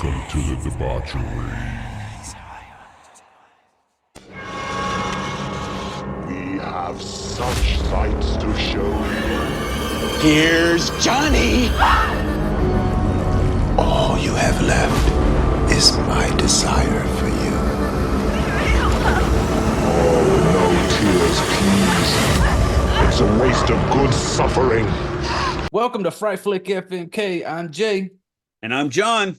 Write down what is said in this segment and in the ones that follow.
Welcome to the debauchery. We have such sights to show you. Here's Johnny! All you have left is my desire for you. Oh, no tears, please. It's a waste of good suffering. Welcome to Fright Flick FMK. I'm Jay. And I'm John.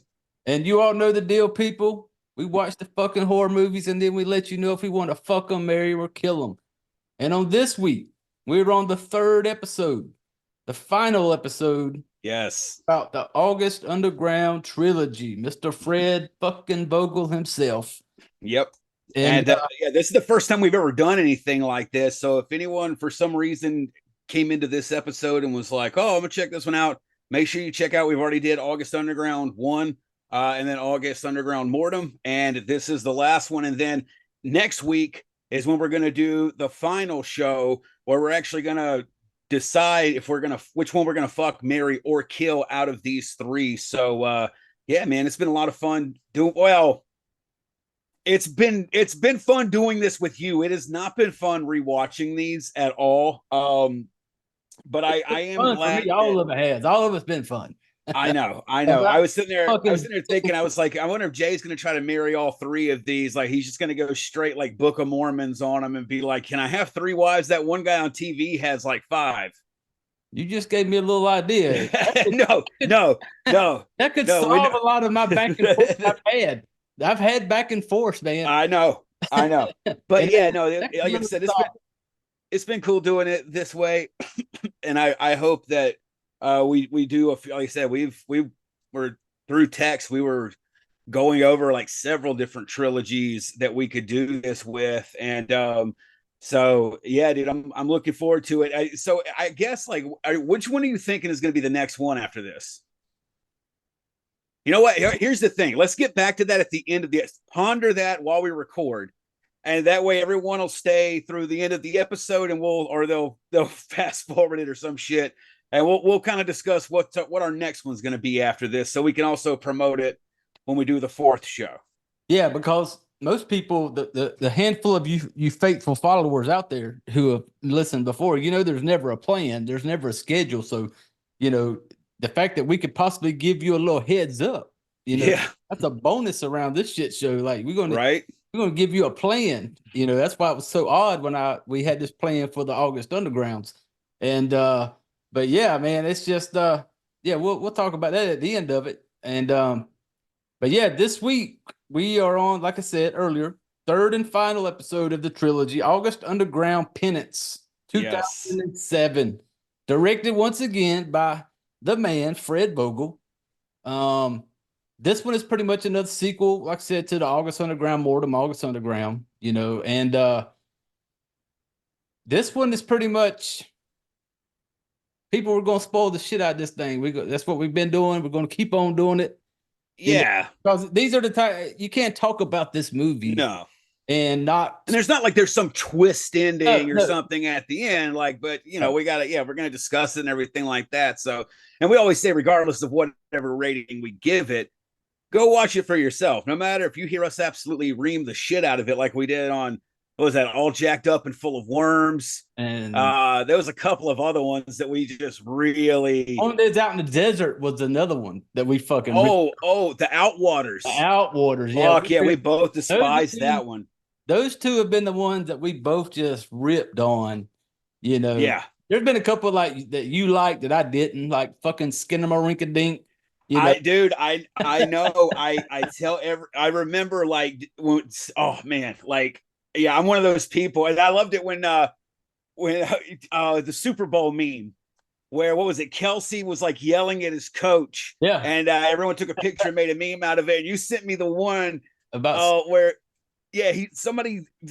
And you all know the deal, people. We watch the fucking horror movies and then we let you know if we want to fuck them, marry or kill them. And on this week, we're on the third episode, the final episode. Yes. About the August Underground trilogy. Mr. Fred fucking Vogel himself. Yep. And yeah, this is the first time we've ever done anything like this. So if anyone for some reason came into this episode and was like, oh, I'm gonna check this one out, make sure you check out, we've already did August Underground 1 and then August Underground Mortem, and this is the last one. And then next week is when we're going to do the final show where we're actually going to decide if which one we're going to fuck, marry or kill out of these three. So yeah, man, it's been a lot of fun it's been fun doing this with you. It has not been fun rewatching these at all. But I am glad. All of it has. All of it's been fun. I know. I was sitting there thinking, I was like, I wonder if Jay's going to try to marry all three of these. Like, he's just going to go straight like Book of Mormons on them and be like, can I have 3 wives? That one guy on TV has like 5. You just gave me a little idea. No. That could solve a lot of my back and forth I've had back and forth, man. I know. But yeah, no, like I said, it's been cool doing it this way. And I hope that we do like I said, we were through text, we were going over like several different trilogies that we could do this with. And so yeah, dude, I'm looking forward to it. So I guess like which one are you thinking is going to be the next one after this? You know what? Here's the thing. Let's get back to that at the end of this. Ponder that while we record. And that way everyone will stay through the end of the episode and they'll fast forward it or some shit. And we'll kind of discuss what our next one's going to be after this. So we can also promote it when we do the 4th show. Yeah, because most people, the handful of you faithful followers out there who have listened before, there's never a plan. There's never a schedule. So, the fact that we could possibly give you a little heads up, that's a bonus around this shit show. Like we're going to give you a plan. That's why it was so odd when we had this plan for the August Undergrounds. And but yeah, man, it's just we'll talk about that at the end of it. And but yeah, this week we are on, like I said earlier, 3rd and final episode of the trilogy, August Underground Penance, 2007. Directed once again by the man, Fred Vogel. This one is pretty much another sequel, like I said, to the August Underground Mortem, August Underground, and this one is pretty much, people are going to spoil the shit out of this thing. That's what we've been doing. We're going to keep on doing it. Yeah. Because these are the time, you can't talk about this movie. No. And there's not like there's some twist ending or something at the end, like, but we're going to discuss it and everything like that. So, and we always say, regardless of whatever rating we give it, go watch it for yourself. No matter if you hear us absolutely ream the shit out of it, like we did on, what was that, All Jacked Up and Full of Worms. And there was a couple of other ones that we just really. One that's Out in the Desert was another one that we fucking. The Outwaters. The Outwaters. Fuck yeah, we both despised that one. Those two have been the ones that we both just ripped on, Yeah. There's been a couple like that you like that I didn't, like fucking Skinnamarink-a-Dink. I know. I remember like, oh man, like, yeah, I'm one of those people. And I loved it when the Super Bowl meme where, what was it? Kelsey was like yelling at his coach. Yeah. And everyone took a picture and made a meme out of it. And you sent me the one about where,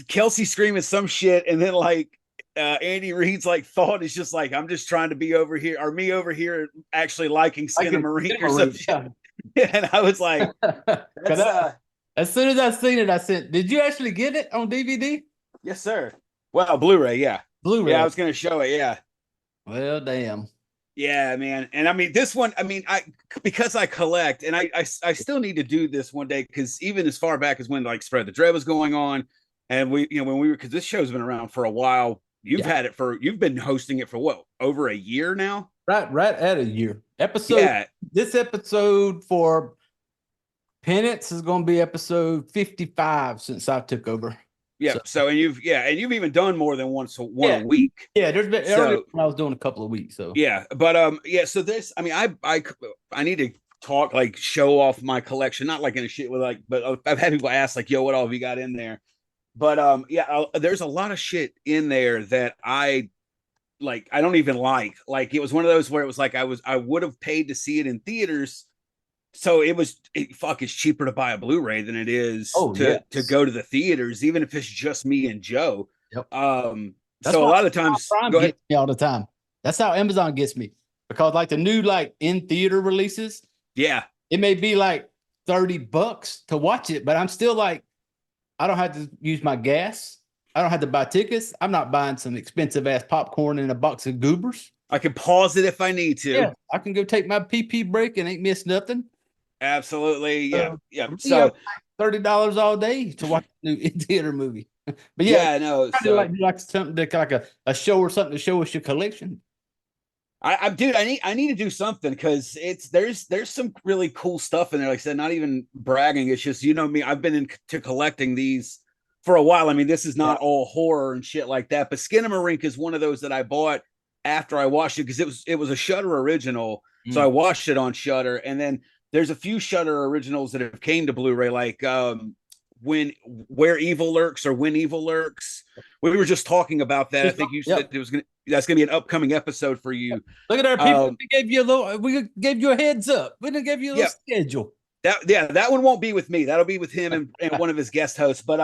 Kelsey screaming some shit. And then like, Andy Reid's like thought is just like, I'm just trying to be over here, or me over here actually liking Skinnamarink or some shit. Yeah. And I was like, as soon as I seen it, I said, did you actually get it on DVD? Yes, sir. Well, Blu-ray, yeah. Blu-ray. Yeah, I was going to show it, yeah. Well, damn. Yeah, man. And I mean, this one, I mean, because I collect, and I still need to do this one day, because even as far back as when like Spread the Dread was going on, and we, when we were, because this show's been around for a while. You've been hosting it for what, over a year now? Right at a year. Yeah. This episode for Penance is going to be episode 55 since I took over. Yeah. So and you've even done more than one a week. Yeah, there's been earlier when I was doing a couple of weeks. So yeah, but so this, I mean, I need to talk, like, show off my collection, not like in a shit with like, but I've had people ask like, yo, what all have you got in there? But there's a lot of shit in there that I don't even like. It was one of those where it was like I would have paid to see it in theaters. So it's cheaper to buy a Blu-ray than it is to go to the theaters, even if it's just me and Joe. Yep. So a lot of the times, go ahead. Me all the time. That's how Amazon gets me, because like the new like in theater releases, yeah, it may be like $30 to watch it, but I'm still like, I don't have to use my gas. I don't have to buy tickets. I'm not buying some expensive ass popcorn and a box of goobers. I can pause it if I need to. Yeah, I can go take my PP break and ain't miss nothing. Absolutely. Yeah. So $30 all day to watch a new in-theater movie. But yeah, I know. So, like something to, like a show or something to show us your collection. I need to do something, because there's some really cool stuff in there. Like I said, not even bragging. It's just, me, I've been into collecting these for a while. I mean, this is not all horror and shit like that, but Skinamarink is one of those that I bought after I watched it, because it was a Shudder original. So I watched it on Shudder, and then there's a few Shudder originals that have came to Blu-ray, like Where Evil Lurks or When Evil Lurks. We were just talking about that. I think you said that's gonna be an upcoming episode for you. Look at our people. We gave you a heads up. We didn't give you a little schedule. That one won't be with me. That'll be with him and one of his guest hosts. But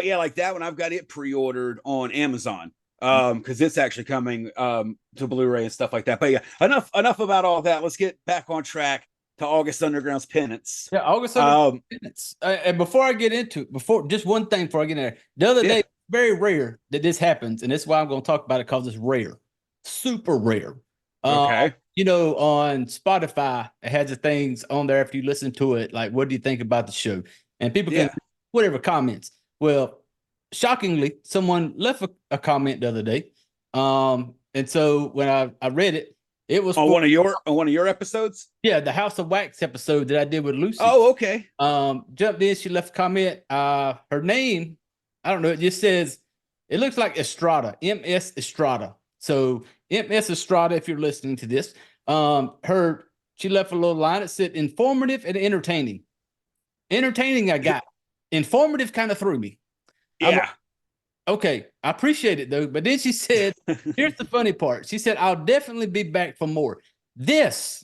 yeah, like that one, I've got it pre-ordered on Amazon. Because it's actually coming to Blu-ray and stuff like that. But yeah, enough about all that. Let's get back on track to August Underground's Penance. Yeah, August Underground's Penance. And before I get into it, just one thing before I get in there. The other day, very rare that this happens, and that's why I'm going to talk about it, because it's rare, super rare. Okay. On Spotify, it has the things on there if you listen to it, like, what do you think about the show? And people can whatever comments. Well, shockingly, someone left a comment the other day. And so when I read it, it was on one of your episodes. Yeah, the House of Wax episode that I did with Lucy. Oh, okay. Jumped in, she left a comment. Her name, I don't know, it just says, it looks like Estrada, MS Estrada. So MS Estrada, if you're listening to this, she left a little line. It said informative and entertaining. Entertaining, I got. Informative kind of threw me. Yeah. Okay, I appreciate it though. But then she said, here's the funny part. She said, I'll definitely be back for more. This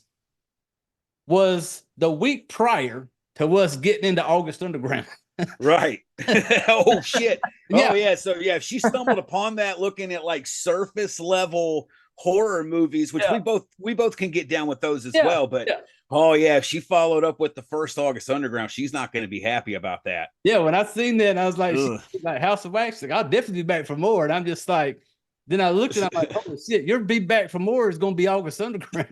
was the week prior to us getting into August Underground. Right. Oh shit. Oh yeah. So yeah, she stumbled upon that looking at like surface level horror movies, which we both can get down with those as well. But oh yeah, if she followed up with the first August Underground, she's not going to be happy about that. Yeah, when I seen that, I was like, like House of Wax, like, I'll definitely be back for more. And I'm just like, then I looked and I'm like, oh shit, your be back for more is going to be August Underground.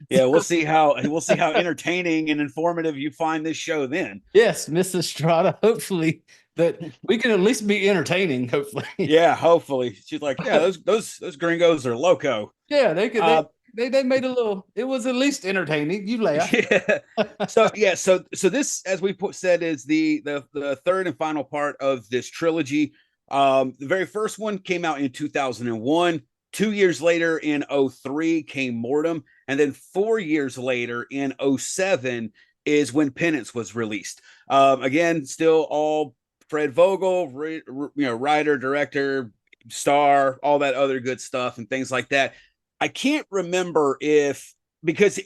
Yeah, we'll see how entertaining and informative you find this show then. Yes, Miss Estrada. Hopefully that we can at least be entertaining. Hopefully, yeah. Hopefully, she's like, yeah, those gringos are loco. Yeah, they could. They made a little. It was at least entertaining. You laugh. Yeah. So this, as we said, is the third and final part of this trilogy. The very first one came out in 2001. 2 years later, in 2003, came Mortem, and then 4 years later, in 2007, is when Penance was released. Again, still all Fred Vogel, writer, director, star, all that other good stuff and things like that. I can't remember because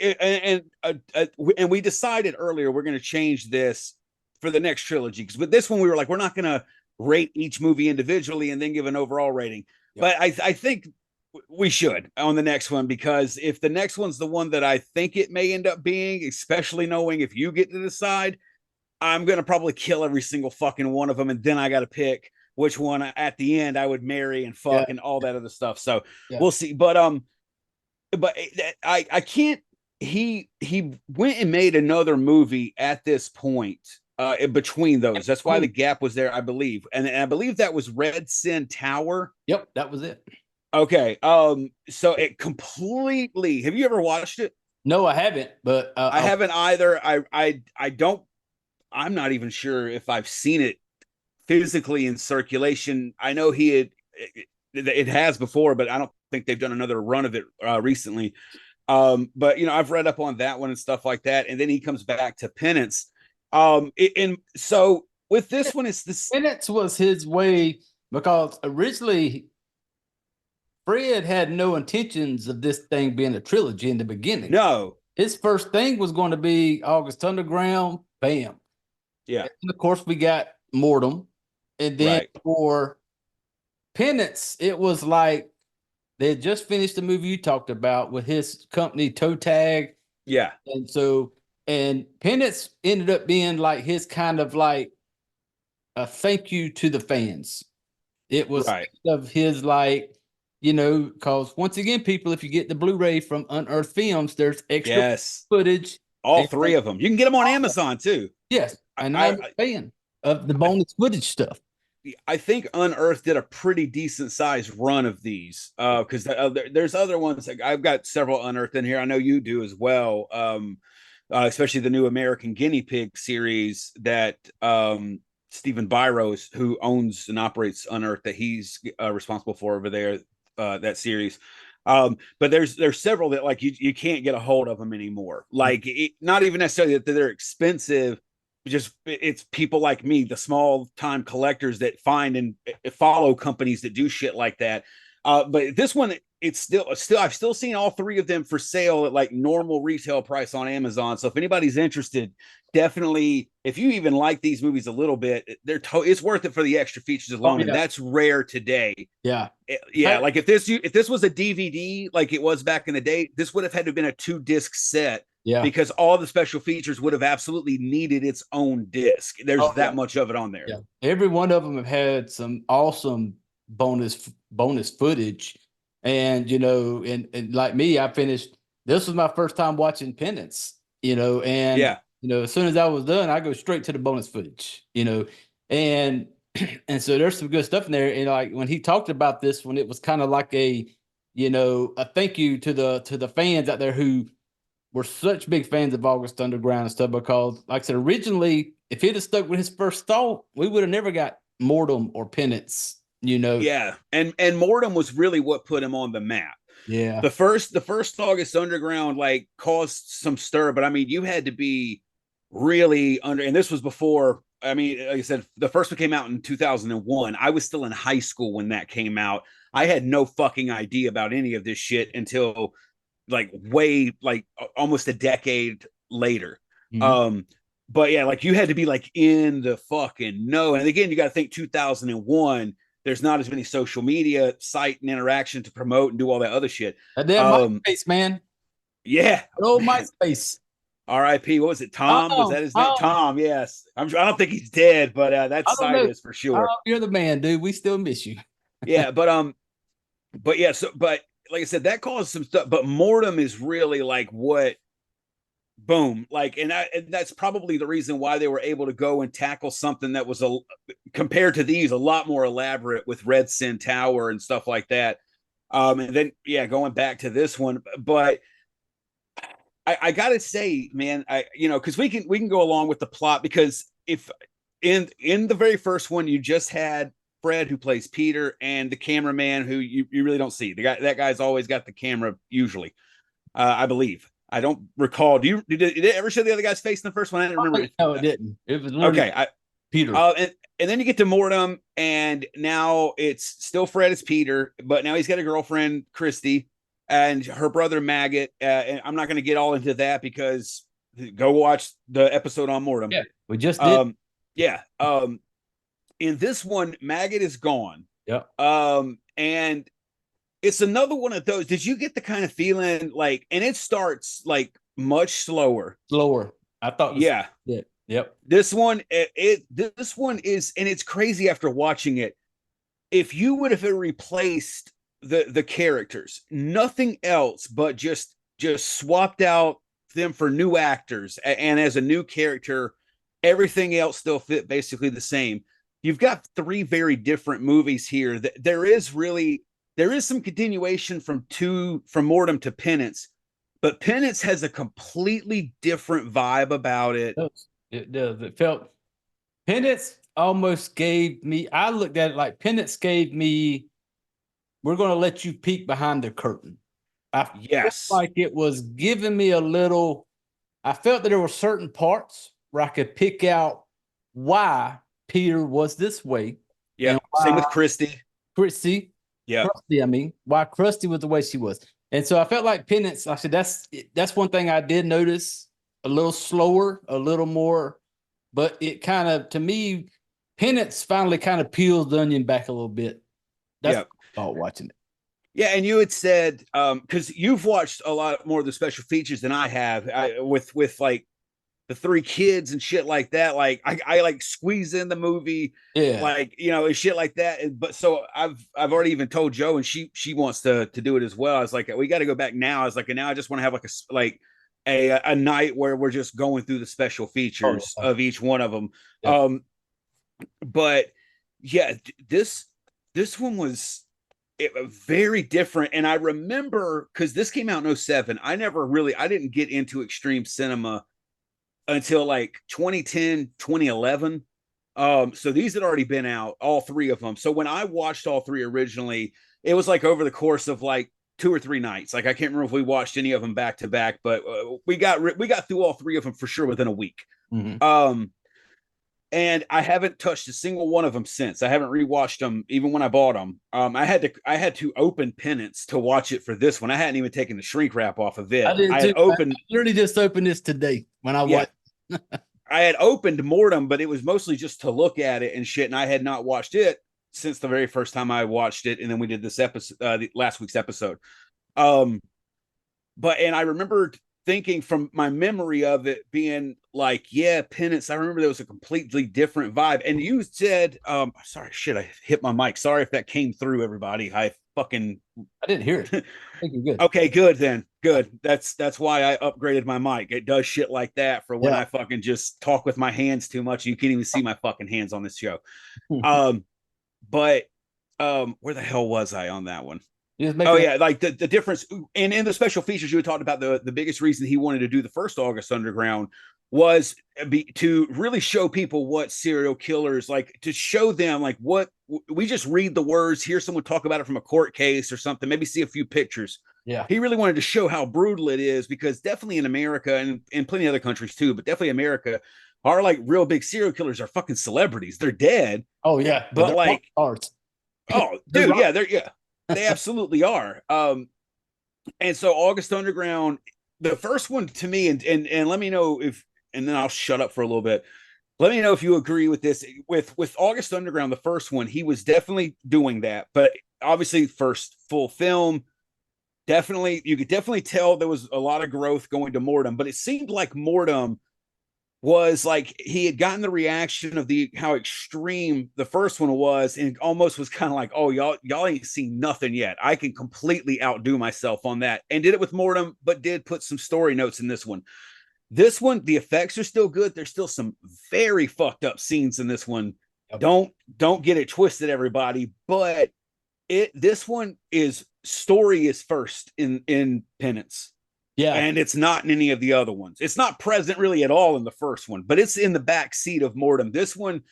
we decided earlier we're going to change this for the next trilogy, because with this one we were like, we're not going to rate each movie individually and then give an overall rating. Yep. But I think we should on the next one, because if the next one's the one that I think it may end up being, especially knowing if you get to decide, I'm going to probably kill every single fucking one of them. And then I got to pick which one at the end I would marry and fuck and all that other stuff. So we'll see. But I can't. He went and made another movie at this point. In between those, that's why the gap was there, I believe, and I believe that was Red Sin Tower. Yep, that was it. Okay, so it completely. Have you ever watched it? No, I haven't, but I haven't either. I don't. I'm not even sure if I've seen it physically in circulation. I know it has before, but I don't think they've done another run of it recently. But I've read up on that one and stuff like that, and then he comes back to Penance. And so with this one, it's this. Penance was his way, because originally Fred had no intentions of this thing being a trilogy in the beginning. No, his first thing was going to be August Underground. Bam. Yeah. And of course, we got Mortem, and then for Penance, it was like they had just finished the movie you talked about with his company Toe Tag. Yeah, and Penance ended up being like his kind of like a thank you to the fans. It was of his like, because once again, people, if you get the Blu-ray from Unearthed Films, there's extra footage. All three of them. You can get them on Amazon too. Yes, and I'm a fan of the bonus footage stuff. I think Unearthed did a pretty decent sized run of these because there's other ones. Like I've got several Unearthed in here. I know you do as well. Especially the new American Guinea Pig series that Stephen Byros, who owns and operates Unearthed, that he's responsible for over there, that series. But there's several that like you can't get a hold of them anymore. Like not even necessarily that they're expensive, just it's people like me, the small time collectors that find and follow companies that do shit like that. But this one, it's still I've still seen all three of them for sale at like normal retail price on Amazon. So if anybody's interested, definitely, if you even like these movies a little bit, it's worth it for the extra features alone. And that's rare today. Yeah. Like if this was a DVD like it was back in the day, this would have had to have been a 2-disc set. Yeah. Because all the special features would have absolutely needed its own disc. There's that much of it on there. Yeah. Every one of them have had some awesome bonus footage. And and like me, this was my first time watching Penance, and as soon as I was done, I go straight to the bonus footage, and so there's some good stuff in there. And like when he talked about this one, it was kind of like a thank you to the fans out there who were such big fans of August Underground and stuff, because like I said, originally, if he'd have stuck with his first thought, we would have never got Mortem or Penance. Yeah, and Mortem was really what put him on the map. Yeah, the first August Underground like caused some stir, but I mean, you had to be really under, and this was before. I mean, like I said, the first one came out in 2001. I was still in high school when that came out. I had no fucking idea about any of this shit until like almost a decade later. Mm-hmm. But yeah, like you had to be like in the fucking know. And again, you got to think 2001. There's not as many social media site and interaction to promote and do all that other shit. MySpace, man. Yeah. Oh, MySpace. R.I.P. What was it? Tom? Was that his name? Tom. Yes. I don't think he's dead, but that site is for sure. You're the man, dude. We still miss you. Yeah, but yeah. So, but like I said, that caused some stuff. But Mortem is really like what. Boom, like, and that's probably the reason why they were able to go and tackle something that was compared to these a lot more elaborate with Red Sin Tower and stuff like that. And then going back to this one, but I gotta say, man, because we can go along with the plot, because if in the very first one you just had Fred who plays Peter and the cameraman who you really don't see. That guy's always got the camera usually, I believe. I don't recall. Did it ever show the other guy's face in the first one? I don't remember. No, it didn't. It was Peter. And then you get to Mortem, and now it's still Fred as Peter, but now he's got a girlfriend, Crusty, and her brother Maggot. And I'm not going to get all into that because go watch the episode on Mortem. Yeah, we just did. In this one, Maggot is gone. Yeah. And it's another one of those. Did you get the kind of feeling like, and it starts like much slower. I thought. Yeah. Yep. This one, this one is, and it's crazy after watching it. if you would have replaced the characters, nothing else, but just swapped out them for new actors, and as a new character, everything else still fit basically the same. You've got three very different movies here. There is some continuation from Mortem to Penance, but Penance has a completely different vibe about it. It does. It felt Penance almost gave me, I looked at it like Penance gave me, we're going to let you peek behind the curtain. I felt like it was giving me a little, I felt that there were certain parts where I could pick out why Peter was this way. Yeah. Same with Crusty. Yeah. Crusty, I mean, why Crusty was the way she was. And so I felt like Penance, I said, that's one thing I did notice, a little slower, a little more, but it kind of, to me, Penance finally kind of peels the onion back a little bit. That's what I thought watching it. Yeah, and you had said, because you've watched a lot more of the special features than I have, with like the three kids and shit like that. Like I like squeeze in the movie, like, you know, and shit like that. But so I've already even told Joe, and she wants to do it as well. I was like, we got to go back now. I was like, and now I just want to have like a night where we're just going through the special features of each one of them. Yeah. But yeah, this one was very different. And I remember, because this came out in 07, I didn't get into extreme cinema until like 2010, 2011. So these had already been out, all three of them. So when I watched all three originally, it was like over the course of like 2 or 3 nights. Like I can't remember if we watched any of them back to back, but we got through all three of them for sure within a week. Mm-hmm. And I haven't touched a single one of them since. I haven't rewatched them, even when I bought them. I had to open Penance to watch it for this one. I hadn't even taken the shrink wrap off of it. I literally just opened this today when I watched. I had opened Mortem, but it was mostly just to look at it and shit. And I had not watched it since the very first time I watched it. And then we did this episode, last week's episode. And I remembered thinking from my memory of it being like, yeah, Penance. I remember there was a completely different vibe. And you said, sorry, shit, I hit my mic. Sorry if that came through, everybody. I didn't hear it. I think you're good. Okay, good then. Good. That's why I upgraded my mic. It does shit like that for when I fucking just talk with my hands too much. You can't even see my fucking hands on this show. But where the hell was I on that one? Like the difference, and in the special features you had talked about, the biggest reason he wanted to do the first August Underground was to really show people what serial killers, like, to show them like what we just read the words, hear someone talk about it from a court case or something, maybe see a few pictures. Yeah, he really wanted to show how brutal it is, because definitely in America and in plenty of other countries too, but definitely America, our like real big serial killers are fucking celebrities. They're dead. Oh yeah, but like art. Oh, dude, they absolutely are. And so August Underground, the first one to me, and let me know if, and then I'll shut up for a little bit. Let me know if you agree with this. With August Underground, the first one, he was definitely doing that, but obviously first full film, you could definitely tell there was a lot of growth going to Mortem, but it seemed like Mortem was like he had gotten the reaction of how extreme the first one was, and almost was kind of like, oh, y'all ain't seen nothing yet. I can completely outdo myself on that, and did it with Mortem, but did put some story notes in this one. This one, the effects are still good. There's still some very fucked up scenes in this one. Don't get it twisted, everybody. But this one is story is first in Penance. Yeah. And it's not in any of the other ones. It's not present really at all in the first one, but it's in the back seat of Mortem. This one,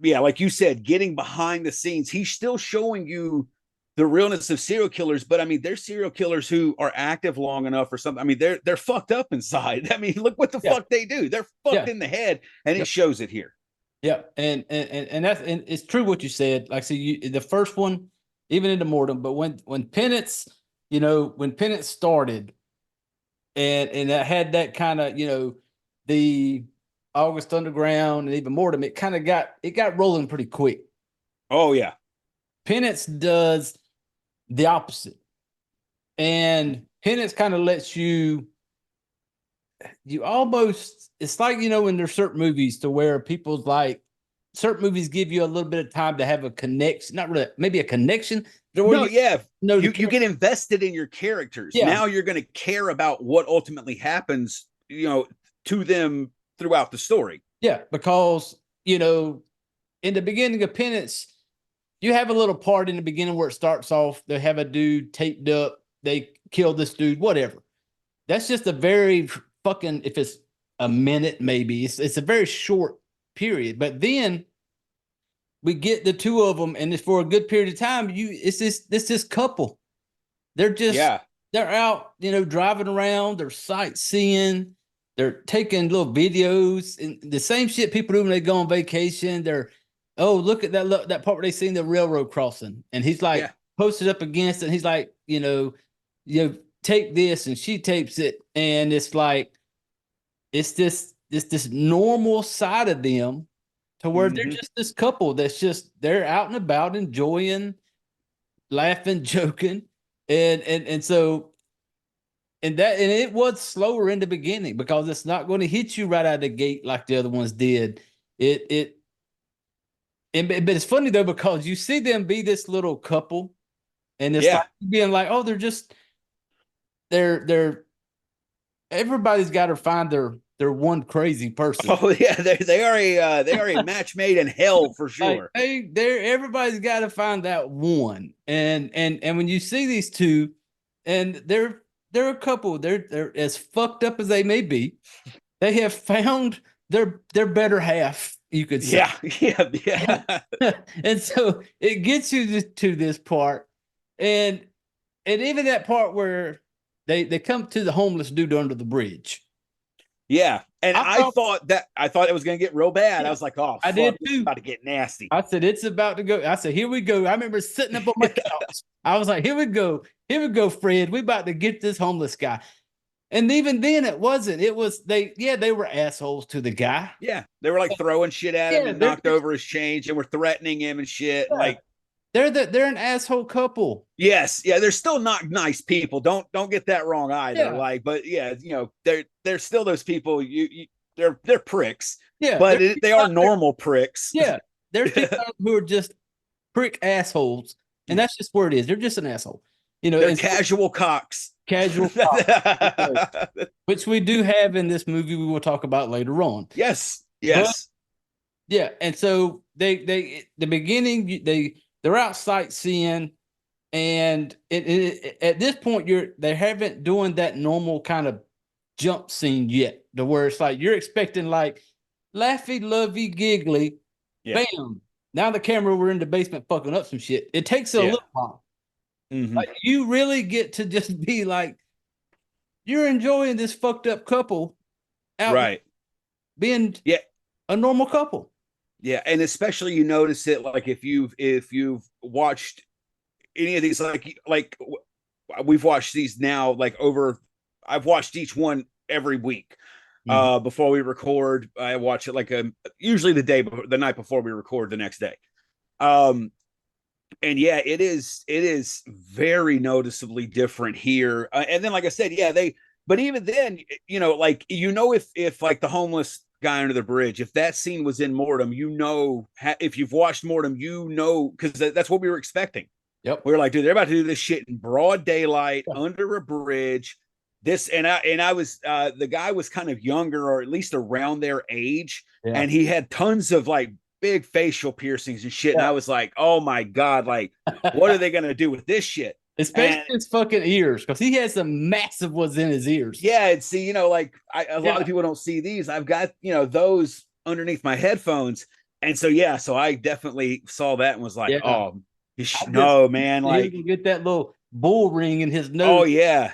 yeah, like you said, getting behind the scenes, he's still showing you the realness of serial killers, but I mean, there's serial killers who are active long enough or something. I mean, they're fucked up inside. I mean, look what the fuck they do. They're fucked in the head, and it shows it here. Yeah, and it's true what you said. Like, so the first one, even into Mortem, but when Penance, when Penance started, and that had that kind of, the August Underground and even Mortem, it kind of got rolling pretty quick. Oh yeah. Penance does the opposite. And Penance kind of lets you almost, it's like, when there's certain movies to where people's like, certain movies give you a little bit of time to have a connection, not really, maybe a connection. No, yeah. No, you get invested in your characters. Yeah. Now you're going to care about what ultimately happens, to them throughout the story. Yeah, because, in the beginning of Penance, you have a little part in the beginning where it starts off, they have a dude taped up, they kill this dude, whatever. That's just a very fucking, if it's a minute, maybe, it's a very short period. But then we get the two of them, and it's for a good period of time. It's this couple. They're just, they're out, driving around, they're sightseeing, they're taking little videos, and the same shit people do when they go on vacation. They're, oh, look at that part where they seen the railroad crossing, and he's like posted up against it. And he's like, tape this, and she tapes it, and it's like, it's this normal side of them, to where they're just this couple that's just, they're out and about enjoying, laughing, joking, and so. And it was slower in the beginning because it's not going to hit you right out of the gate like the other ones did. But it's funny though, because you see them be this little couple, and it's like being like, oh, they're everybody's got to find their one crazy person. Oh yeah, they are a match made in hell for sure. Like, everybody's got to find that one, and when you see these two, and they're a couple, they're as fucked up as they may be. They have found their better half, you could say. Yeah. And so it gets you to this part, and even that part where they come to the homeless dude under the bridge. Yeah, and I thought it was going to get real bad. Yeah. I was like, oh, I did too. It's about to get nasty. I said, it's about to go. I said, here we go. I remember sitting up on my couch. I was like, here we go, Fred. We about to get this homeless guy. And even then, it wasn't. It was they were assholes to the guy. Yeah, they were like throwing shit at him and knocked over his change, and were threatening him and shit. Yeah. Like they're an asshole couple. Yes, yeah, they're still not nice people. Don't get that wrong either. Yeah. Like, but yeah, they're still those people. They're pricks. Yeah, but they are normal pricks. Yeah, there's people who are just prick assholes, and that's just where it is. They're just an asshole. They're casual cocks. Casual cocks, which we do have in this movie. We will talk about later on. Yes. But, yeah, and so the beginning they're out sightseeing, and at this point they haven't doing that normal kind of jump scene yet, to where it's like you're expecting like laughy, lovey, giggly, bam. Now the camera, we're in the basement fucking up some shit. It takes a little while. Mm-hmm. Like, you really get to just be like, you're enjoying this fucked up couple out being a normal couple. Yeah, and especially you notice it like if you've watched any of these, like we've watched these now, like I've watched each one every week. Before we record, I watch it like usually the night before we record the next day. And yeah, it is very noticeably different here. And then, like I said, but even then, if like the homeless guy under the bridge, if that scene was in Mortem, if you've watched Mortem, because that's what we were expecting. Yep. We were like, dude, they're about to do this shit in broad daylight under a bridge. I was the guy was kind of younger, or at least around their age, and he had tons of like big facial piercings and shit. And I was like, oh my God, like, what are they gonna do with this shit? Especially his fucking ears, because he has some massive ones in his ears. Yeah, and see, a lot of people don't see these. I've got those underneath my headphones, and so I definitely saw that and was like, oh, man, like get that little bull ring in his nose. Oh yeah.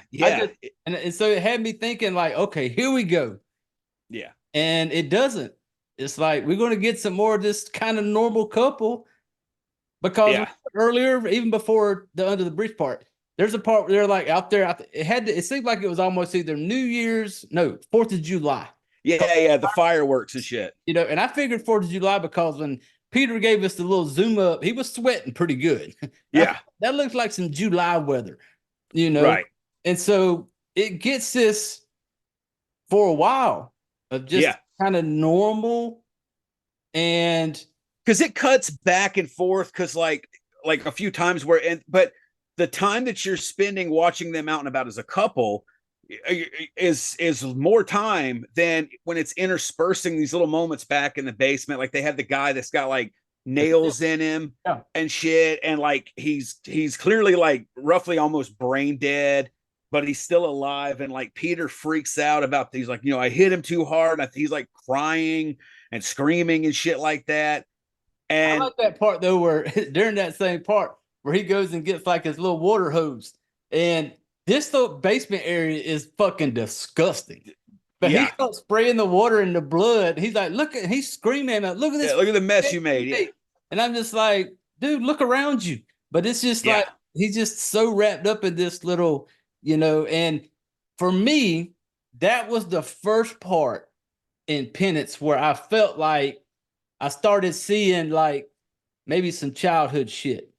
And so it had me thinking like, okay, here we go. Yeah, and it doesn't. It's like we're going to get some more of this kind of normal couple, because earlier, even before the under the bridge part, there's a part where they're like out there. It seemed like it was almost either 4th of July. Yeah, the fireworks and shit. And I figured 4th of July because when Peter gave us the little zoom up, he was sweating pretty good. Yeah, that looks like some July weather, Right. And so it gets this for a while of just kind of normal, and because it cuts back and forth because like a few times but the time that you're spending watching them out and about as a couple is more time than when it's interspersing these little moments back in the basement. Like they have the guy that's got like nails in him and shit, and like he's clearly like roughly almost brain dead, but he's still alive. And like Peter freaks out about these, like, I hit him too hard. And he's like crying and screaming and shit like that. And I like that part though, where during that same part where he goes and gets like his little water hose, and this little basement area is fucking disgusting. But he starts spraying the water in the blood. He's like, he's screaming at, look at this. Look at the mess you made. Yeah. And I'm just like, dude, look around you. But it's just like, he's just so wrapped up in this little, and for me, that was the first part in Penance where I felt like I started seeing like maybe some childhood shit.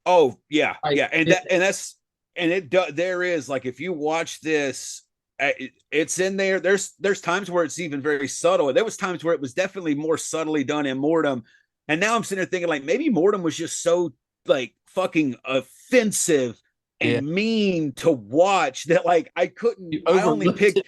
Oh yeah. Like, yeah. And there is like, if you watch this, it's in there. There's times where it's even very subtle. There was times where it was definitely more subtly done in Mortem. And now I'm sitting there thinking like maybe Mortem was just so like fucking offensive and mean to watch that like I couldn't. I only picked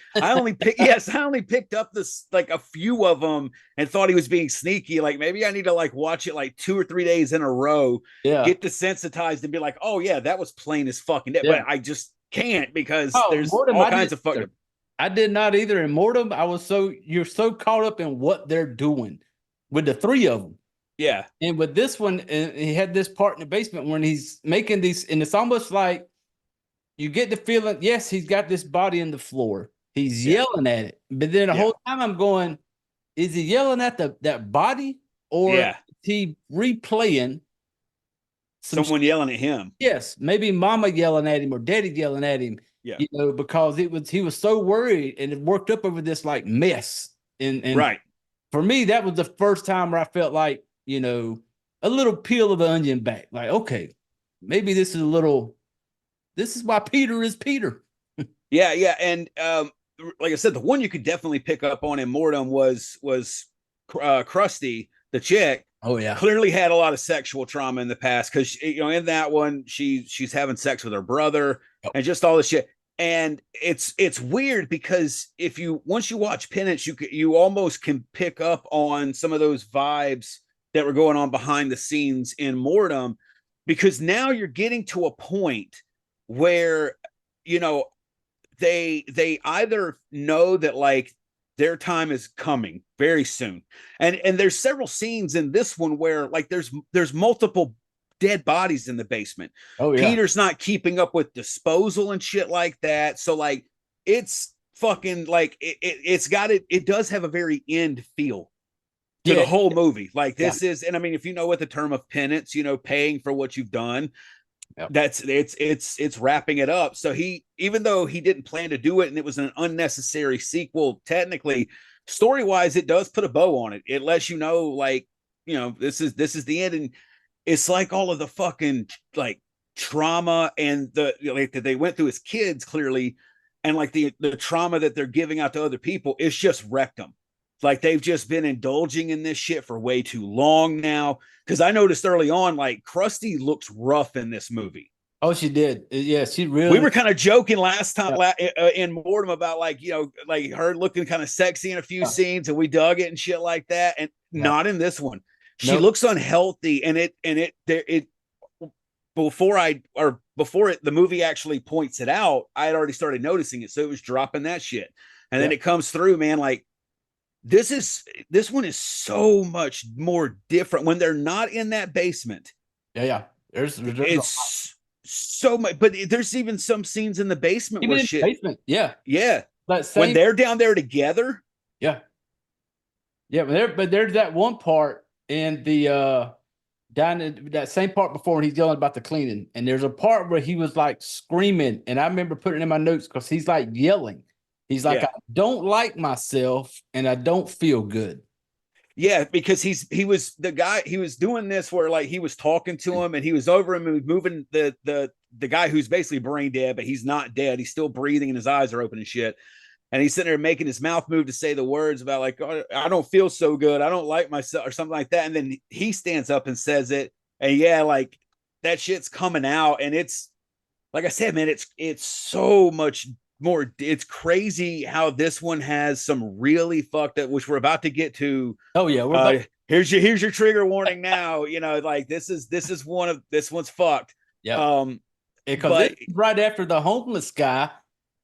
up this like a few of them and thought he was being sneaky. Like maybe I need to like watch it like 2 or 3 days in a row, get desensitized and be like, oh yeah, that was plain as fucking dead. But I just can't because there's Mortem, all kinds of fucking. I did not either. In Mortem, you're so caught up in what they're doing with the three of them. Yeah. And with this one, he had this part in the basement when he's making these, and it's almost like you get the feeling, yes, he's got this body in the floor. He's yelling at it. But then the whole time I'm going, is he yelling at that body or is he replaying someone yelling at him? Yes. Maybe mama yelling at him or daddy yelling at him. Yeah. Because he was so worried and it worked up over this like mess. And right. For me, that was the first time where I felt like, a little peel of the onion back. Like, okay, maybe this is why Peter is Peter. Yeah. And like I said, the one you could definitely pick up on in Mortem was Crusty, the chick. Oh yeah. Clearly had a lot of sexual trauma in the past because in that one she's having sex with her brother and just all this shit. And it's weird because once you watch Penance, you almost can pick up on some of those vibes that were going on behind the scenes in Mortem, because now you're getting to a point where they either know that like their time is coming very soon, and there's several scenes in this one where like there's multiple dead bodies in the basement. Oh yeah. Peter's not keeping up with disposal and shit like that, so like it's fucking like it does have a very end feel to the whole movie. Like this is, and I mean, if you know what the term of penance, paying for what you've done, it's wrapping it up. So even though he didn't plan to do it and it was an unnecessary sequel, technically story wise, it does put a bow on it. It lets you know, like, this is the end. And it's like all of the fucking like trauma and that they went through as kids clearly. And like the trauma that they're giving out to other people, it's just wrecked them. Like they've just been indulging in this shit for way too long now. Because I noticed early on, like Crusty looks rough in this movie. Oh, she did. Yeah, she really. We were kind of joking last time in Mortem about like like her looking kind of sexy in a few scenes, and we dug it and shit like that. And not in this one. She looks unhealthy, and before the movie actually points it out, I had already started noticing it, so it was dropping that shit, and then it comes through, man. Like this one is so much more different when they're not in that basement. Yeah. There's it's so much, but there's even some scenes in the basement even where in shit. The basement. Yeah. When they're down there together. Yeah. But there's that one part in the down in that same part before when he's yelling about the cleaning, and there's a part where he was like screaming, and I remember putting it in my notes because he's like yelling. He's like, I don't like myself and I don't feel good. Yeah, because he was doing this where like he was talking to him and he was over him and was moving the guy who's basically brain dead, but he's not dead. He's still breathing and his eyes are open and shit. and he's sitting there making his mouth move to say the words about like, oh, I don't feel so good, I don't like myself, or something like that. And then he stands up and says it, and yeah, like that shit's coming out, and it's like I said, man, it's so much more. It's crazy how this one has some really fucked up, which we're about to get to. Oh yeah, here's your trigger warning now. You know, like this one's fucked. Yeah. Because it's right after the homeless guy.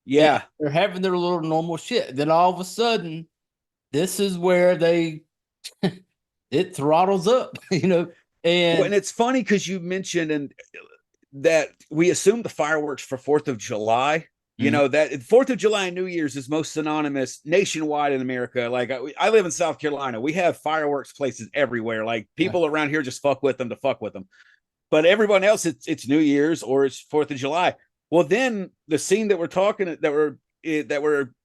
Yeah, they're having their little normal shit. Then all of a sudden, this is where it throttles up, you know. And it's funny because you mentioned and that we assume the fireworks for 4th of July. You know, that 4th of July and New Year's is most synonymous nationwide in America. Like I live in South Carolina. We have fireworks places everywhere. Like people around here just fuck with them to fuck with them. But everyone else, it's New Year's or it's 4th of July. Well, then the scene that we're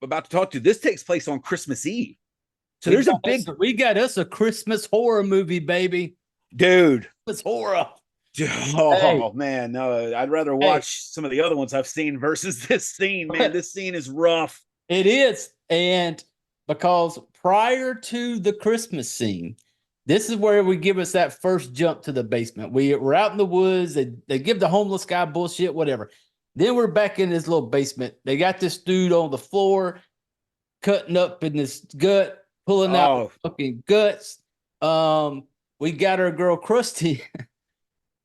about to talk to, this takes place on Christmas Eve. So we got us a Christmas horror movie, baby. Dude. It's horror. Oh man, no, I'd rather watch some of the other ones I've seen versus this scene, man. This scene is rough. It is. And because prior to the Christmas scene, this is where we give us that first jump to the basement. We're out in the woods. They give the homeless guy bullshit, whatever. Then we're back in this little basement. They got this dude on the floor, cutting up in this gut, pulling out fucking guts. We got our girl Crusty.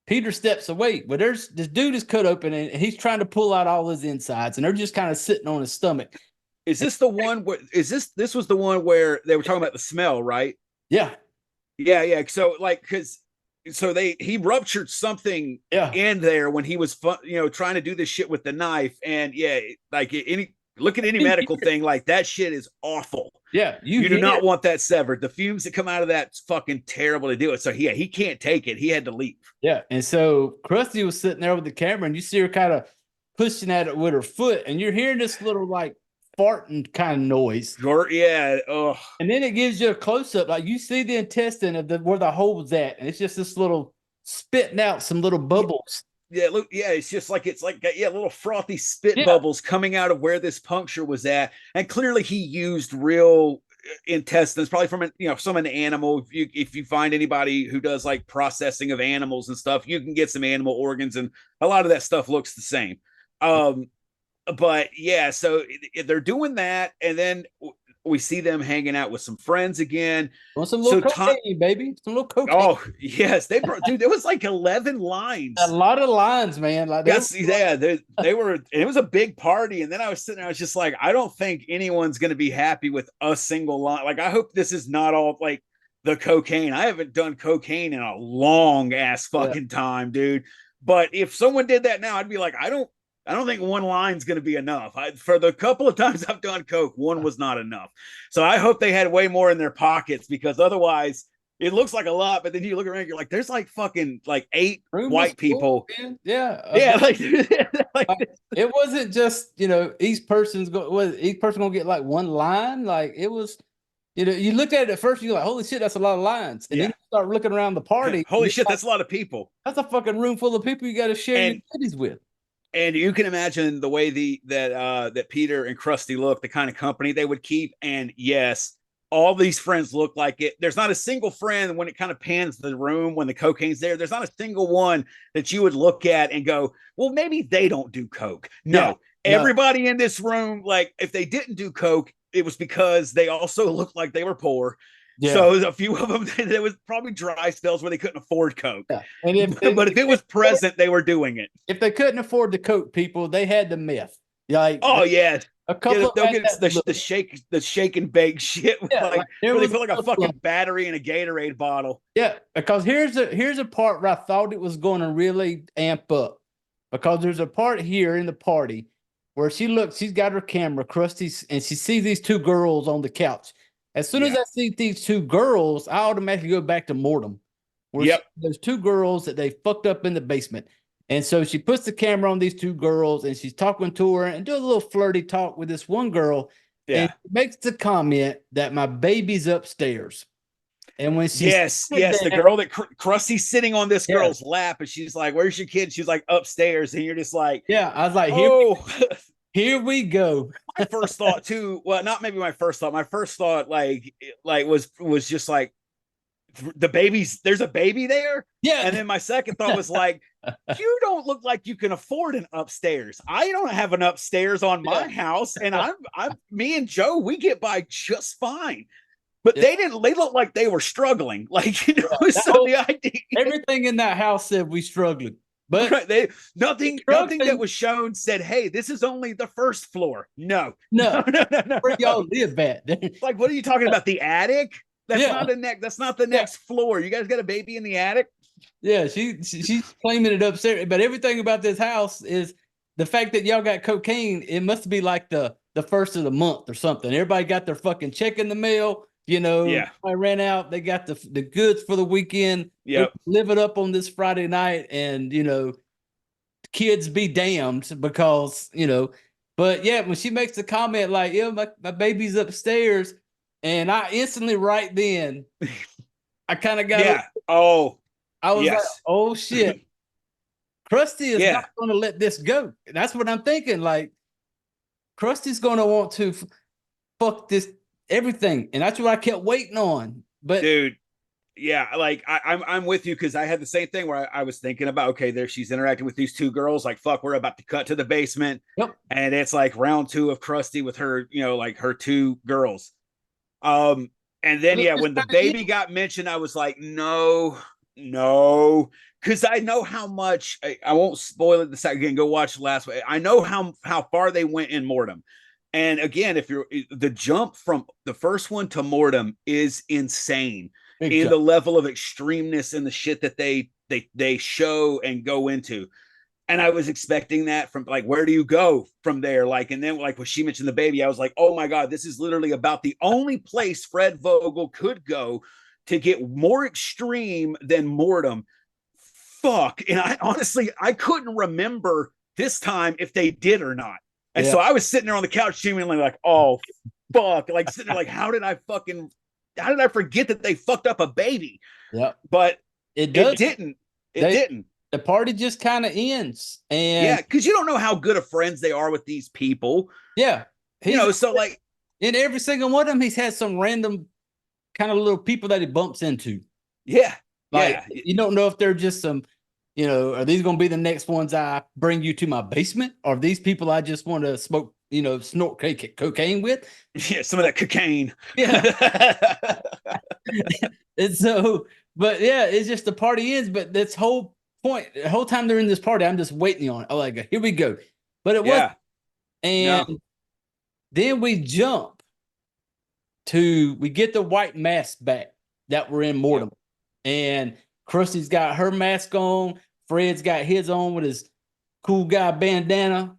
Peter steps away, but this dude is cut open and he's trying to pull out all his insides, and they're just kind of sitting on his stomach. Is this the one where this was the one where they were talking about the smell, right? Yeah. Yeah. So like, he ruptured something in there when he was trying to do this shit with the knife. And like look at any medical thing, like that shit is awful. Yeah, you do not want that severed. The fumes that come out of that's fucking terrible to do it. So he can't take it. He had to leave. Yeah, and so Crusty was sitting there with the camera, and you see her kind of pushing at it with her foot, and you're hearing this little like farting kind of noise. Yeah. Oh. And then it gives you a close up, like you see the intestine of where the hole's at, and it's just this little spitting out some little bubbles. Yeah, look, it's just like little frothy spit bubbles coming out of where this puncture was at, and clearly he used real intestines, probably from some an animal. If you find anybody who does like processing of animals and stuff, you can get some animal organs, and a lot of that stuff looks the same. But yeah, so they're doing that, and then we see them hanging out with some friends again. Want some little cocaine, baby. Some little cocaine. Oh, yes. Dude, there was like 11 lines. A lot of lines, man. Like they were, and it was a big party. And then I was sitting there, I was just like, I don't think anyone's going to be happy with a single line. Like, I hope this is not all like the cocaine. I haven't done cocaine in a long ass fucking time, dude. But if someone did that now, I'd be like, I don't think one line's going to be enough. For the couple of times I've done coke, one was not enough. So I hope they had way more in their pockets, because otherwise it looks like a lot. But then you look around, you're like, there's like fucking like 8 white people. Yeah. Like it wasn't just, each person's gonna get like one line. Like it was, you looked at it at first, you're like, holy shit, that's a lot of lines. And then you start looking around the party. Holy shit, that's a lot of people. That's a fucking room full of people you got to share your cities with. And you can imagine the way that Peter and Crusty look, the kind of company they would keep. And yes, all these friends look like it. There's not a single friend when it kind of pans the room when the cocaine's there. There's not a single one that you would look at and go, well, maybe they don't do coke. No, everybody in this room, like if they didn't do coke, it was because they also looked like they were poor. Yeah. So a few of them, there was probably dry spells where they couldn't afford coke. Yeah. And if it was present, they were doing it. If they couldn't afford the coke, people, they had the meth. Like, a couple they'll get the shake and bake shit. Where they feel like a fucking battery in a Gatorade bottle. Yeah, because here's a part where I thought it was going to really amp up, because there's a part here in the party where she's got her camera, Krusty's, and she sees these 2 girls on the couch. As soon as I see these 2 girls, I automatically go back to Mortem. There's 2 girls that they fucked up in the basement. And so she puts the camera on these 2 girls, and she's talking to her and do a little flirty talk with this one girl. Yeah. And makes the comment that my baby's upstairs. And when she the girl that Krusty's sitting on this girl's lap, and she's like, "Where's your kid?" She's like, "Upstairs." And you're just like, I was like, Here we go. My first thought too, well, not maybe my first thought. My first thought was just like there's a baby there. Yeah. And then my second thought was like, you don't look like you can afford an upstairs. I don't have an upstairs on my house, and me and Joe, we get by just fine. But they looked like they were struggling. Like, so the idea, everything in that house said we struggling. But nothing that was shown said, hey, this is only the first floor. No. Where y'all live at? Like, what are you talking about? The attic? That's not the next floor. You guys got a baby in the attic? Yeah, she's claiming it upstairs. But everything about this house is the fact that y'all got cocaine. It must be like the first of the month or something. Everybody got their fucking check in the mail. I ran out. They got the goods for the weekend. Yep. Live it up on this Friday night, and kids be damned because But yeah, when she makes the comment like, "Yeah, my baby's upstairs," and I instantly right then, I kind of got I was like, "Oh shit." Crusty is not going to let this go. That's what I'm thinking. Like, Crusty's going to want to fuck this everything, and that's what I kept waiting on. But dude, yeah, like I'm with you, because I had the same thing where I was thinking about, okay, there she's interacting with these two girls. Like, fuck, we're about to cut to the basement, and it's like round 2 of Crusty with her, like her 2 girls. And then when the baby got mentioned, I was like, no. Because I know how much I won't spoil it. Again, go watch the last one. I know how far they went in Mortem. And again, if you're the jump from the first one to Mortem is insane in the level of extremeness and the shit that they show and go into. And I was expecting that from, like, where do you go from there? Like, and then like when she mentioned the baby, I was like, oh my God, this is literally about the only place Fred Vogel could go to get more extreme than Mortem. Fuck. And I honestly, I couldn't remember this time if they did or not. And so I was sitting there on the couch genuinely like, oh fuck, like sitting there like, how did I forget that they fucked up a baby? Yeah. But it didn't. The party just kind of ends. And because you don't know how good of friends they are with these people. Yeah. So like in every single one of them, he's had some random kind of little people that he bumps into. Yeah. Like, you don't know if they're just some, are these going to be the next ones I bring you to my basement? Or are these people I just want to smoke, snort cocaine with? Yeah, some of that cocaine. Yeah. And so, but yeah, it's just the party ends. But this whole point, the whole time they're in this party, I'm just waiting on it. I'm like, here we go. But it wasn't. And then we jump we get the white mask back that were in Mortem. And Krusty's got her mask on. Fred's got his on with his cool guy bandana.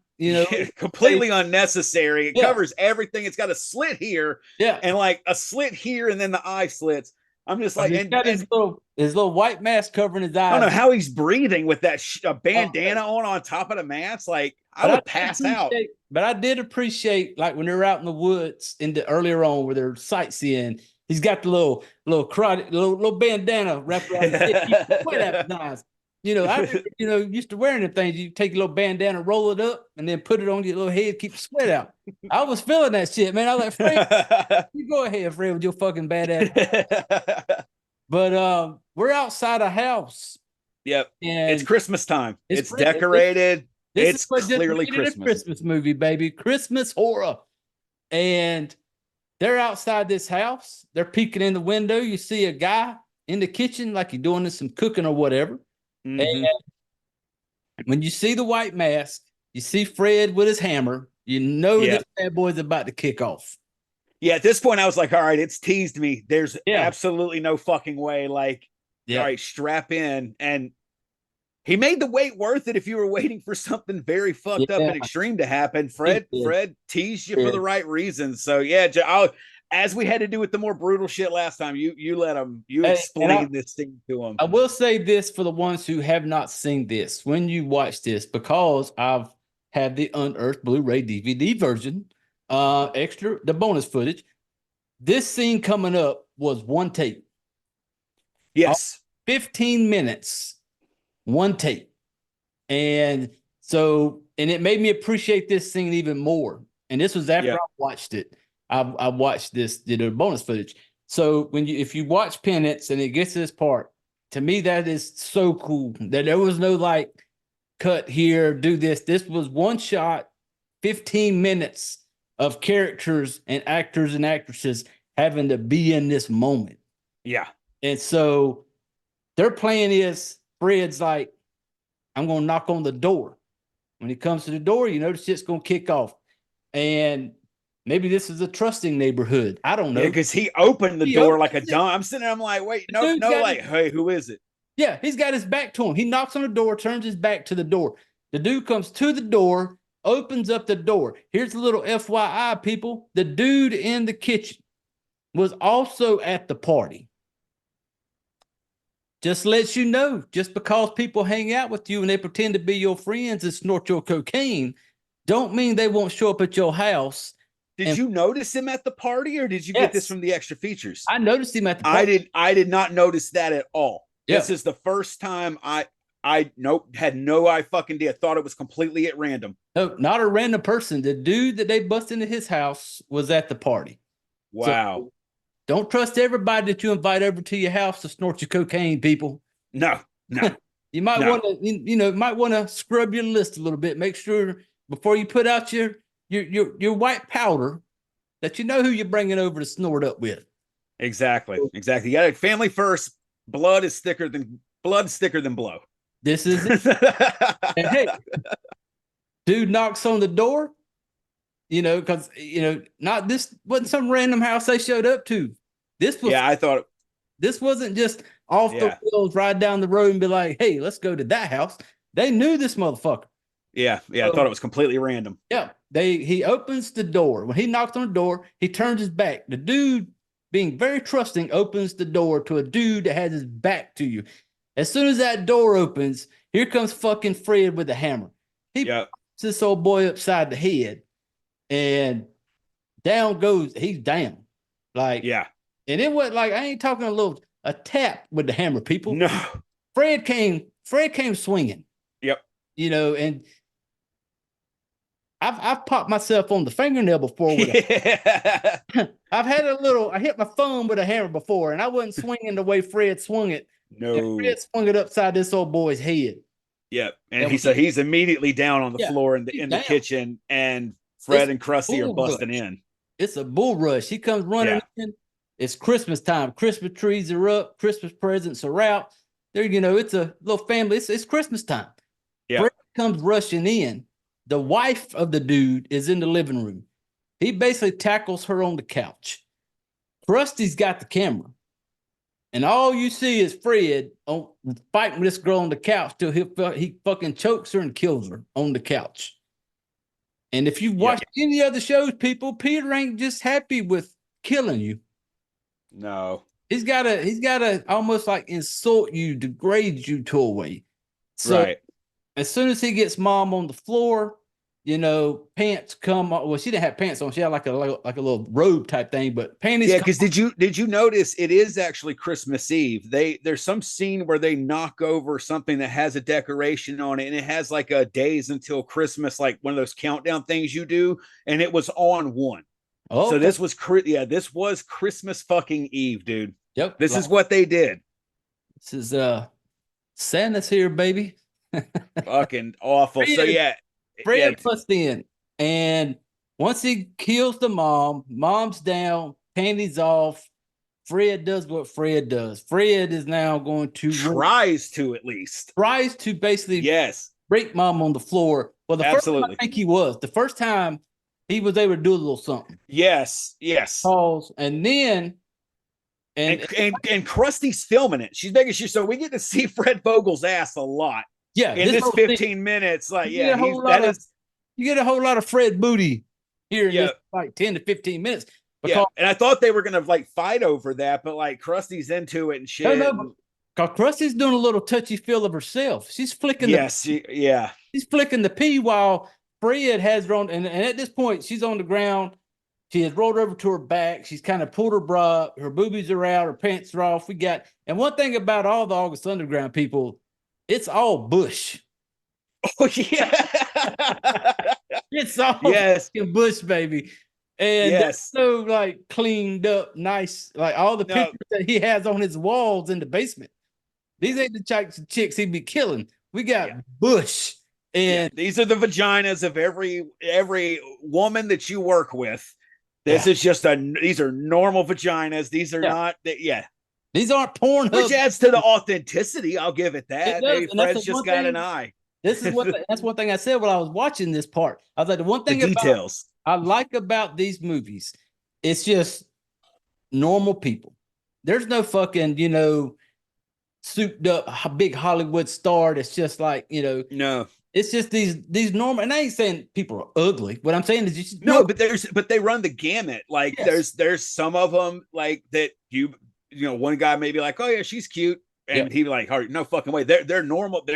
Completely unnecessary. It covers everything. It's got a slit here, and like a slit here, and then the eye slits. I'm just like, he's got his little white mask covering his eyes. I don't know how he's breathing with that bandana on top of the mask. Like, I would pass out. But I did appreciate, like, when they're out in the woods earlier on where they're sightseeing. He's got the little karate, little bandana wrapped around his head. Keep sweat out his eyes. I used to wearing them things. You take a little bandana, roll it up, and then put it on your little head, keep the sweat out. I was feeling that shit, man. I was like, Fred, you go ahead, Fred, with your fucking badass. But we're outside a house. Yep. And it's Christmas time. It's decorated. It's clearly Christmas. A Christmas movie, baby. Christmas horror. And they're outside this house. They're peeking in the window. You see a guy in the kitchen, like he's doing some cooking or whatever. Mm-hmm. And when you see the white mask, you see Fred with his hammer, this bad boy's about to kick off. Yeah, at this point, I was like, all right, it's teased me. There's absolutely no fucking way. Like, all right, strap in. And he made the wait worth it if you were waiting for something very fucked up and extreme to happen. Fred teased you for the right reasons. So, as we had to do with the more brutal shit last time, you let him, explain this thing to him. I will say this for the ones who have not seen this. When you watch this, because I've had the unearthed Blu-ray DVD version, the bonus footage, this scene coming up was one take. Yes. 15 minutes, one take. And So, and it made me appreciate this scene even more. And this was after I watched it. I watched this, did a bonus footage. So if you watch Penance and it gets to this part, to me, that is so cool that there was no like cut here, do this. This was one shot, 15 minutes of characters and actors and actresses having to be in this moment. Yeah. And so their plan is Fred's like, I'm going to knock on the door. When he comes to the door, you know, the shit's going to kick off. And maybe this is a trusting neighborhood. I don't know. Yeah, because he opened the door like a dumb. I'm sitting there, I'm like, wait, no, like, hey, who is it? Yeah, he's got his back to him. He knocks on the door, turns his back to the door. The dude comes to the door, opens up the door. Here's a little FYI, people. The dude in the kitchen was also at the party. Just lets you know, just because people hang out with you and they pretend to be your friends and snort your cocaine, don't mean they won't show up at your house. Did you notice him at the party, or did you get this from the extra features? I noticed him at the party. I did not notice that at all. Yeah. This is the first time I had no fucking idea. Thought it was completely at random. No, not a random person. The dude that they bust into his house was at the party. Wow. So, don't trust everybody that you invite over to your house to snort your cocaine, people. No. You might want to, might want to scrub your list a little bit. Make sure before you put out your white powder that you know who you're bringing over to snort up with. Exactly. You got it. Family first. Blood is thicker than blow. This is it. And hey, dude knocks on the door. Because not this wasn't some random house they showed up to. This was I thought this wasn't just off the wheels, ride down the road and be like, hey, let's go to that house. They knew this motherfucker. Yeah. So, I thought it was completely random. Yeah. He opens the door. When he knocks on the door, he turns his back. The dude, being very trusting, opens the door to a dude that has his back to you. As soon as that door opens, here comes fucking Fred with a hammer. He pops this old boy upside the head. And down goes, he's down. Like, and it was like, I ain't talking a tap with the hammer, people. No. Fred came swinging. Yep. And I've popped myself on the fingernail before with I've had I hit my thumb with a hammer before, and I wasn't swinging the way Fred swung it. No. And Fred swung it upside this old boy's head. Yep. And he's immediately down on the floor in the kitchen, and Fred and Crusty are busting in. It's a bull rush. He comes running in. It's Christmas time. Christmas trees are up. Christmas presents are out. There, it's a little family. It's Christmas time. Yeah. Fred comes rushing in. The wife of the dude is in the living room. He basically tackles her on the couch. Krusty's got the camera. And all you see is Fred fighting this girl on the couch till he fucking chokes her and kills her on the couch. And if you watch any other shows, people, Peter ain't just happy with killing you. No. He's gotta almost like insult you, degrade you to a way. So as soon as he gets mom on the floor, pants come on. Well, she didn't have pants on. She had like a little robe type thing, but panties. Yeah, because did you notice it is actually Christmas Eve? There's some scene where they knock over something that has a decoration on it, and it has like a days until Christmas, like one of those countdown things you do, and it was on one. Oh, so this was Christmas fucking Eve, dude. Yep. This is what they did. This is Santa's here, baby. Fucking awful. Fred busts in, and once he kills the mom's down, panties off. Fred does what Fred does. Fred is now going to tries to basically break mom on the floor. Well, the first time I think the first time he was able to do a little something. Yes. Pause, and then and Krusty's filming it. She's making sure, so we get to see Fred Vogel's ass a lot. Yeah, in this 15 minutes, like you get a whole lot of Fred booty here in this like 10 to 15 minutes. Because, and I thought they were gonna like fight over that, but like Krusty's into it and shit. No, because Krusty's doing a little touchy feel of herself. She's flicking. She's flicking the pee while Fred has her on, and at this point she's on the ground. She has rolled over to her back. She's kind of pulled her bra. Her boobies are out. Her pants are off. And one thing about all the August Underground people. It's all bush. Oh yeah. It's all Yes. fucking bush, baby. And Yes. they're so like cleaned up, nice, like all the No. pictures that he has on his walls in the basement. These ain't the chicks he'd be killing. We got Yeah. bush. Yeah, And these are the vaginas of every woman that you work with. This Yeah. is just these are normal vaginas. These are Yeah. not yeah. these aren't Pornhub. Which adds to the authenticity. I'll give it that. It does, Hey, and that's Fred's the just one got thing- an eye. This is that's one thing I said when I was watching this part. I was like, the one The thing about details. I like about these movies, it's just normal people. There's no fucking, souped up big Hollywood star that's just like, No. it's just these normal, and I ain't saying people are ugly. What I'm saying is you just No, but they run the gamut. Like Yes. there's some of them like that one guy may be like, oh yeah, she's cute. And Yep. he'd be like, oh, no fucking way. They're normal.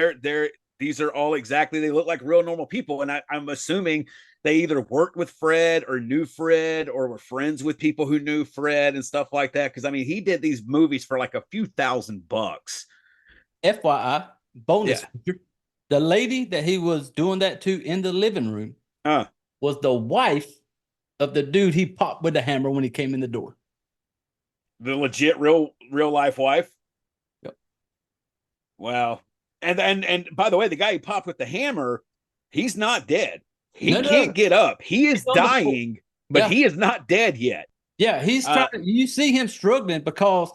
These are all exactly, they look like real normal people. And I'm assuming they either worked with Fred or knew Fred or were friends with people who knew Fred and stuff like that. Cause I mean, he did these movies for like a few $1,000. FYI, bonus Yeah. feature, the lady that he was doing that to in the living room was the wife of the dude he popped with the hammer when he came in the door. The legit real life wife. Yep. Wow. And by the way, the guy he popped with the hammer, he's not dead. He No. can't get up. He is He's on the floor. dying, but Yeah. he is not dead yet. Yeah, he's trying. You see him struggling because,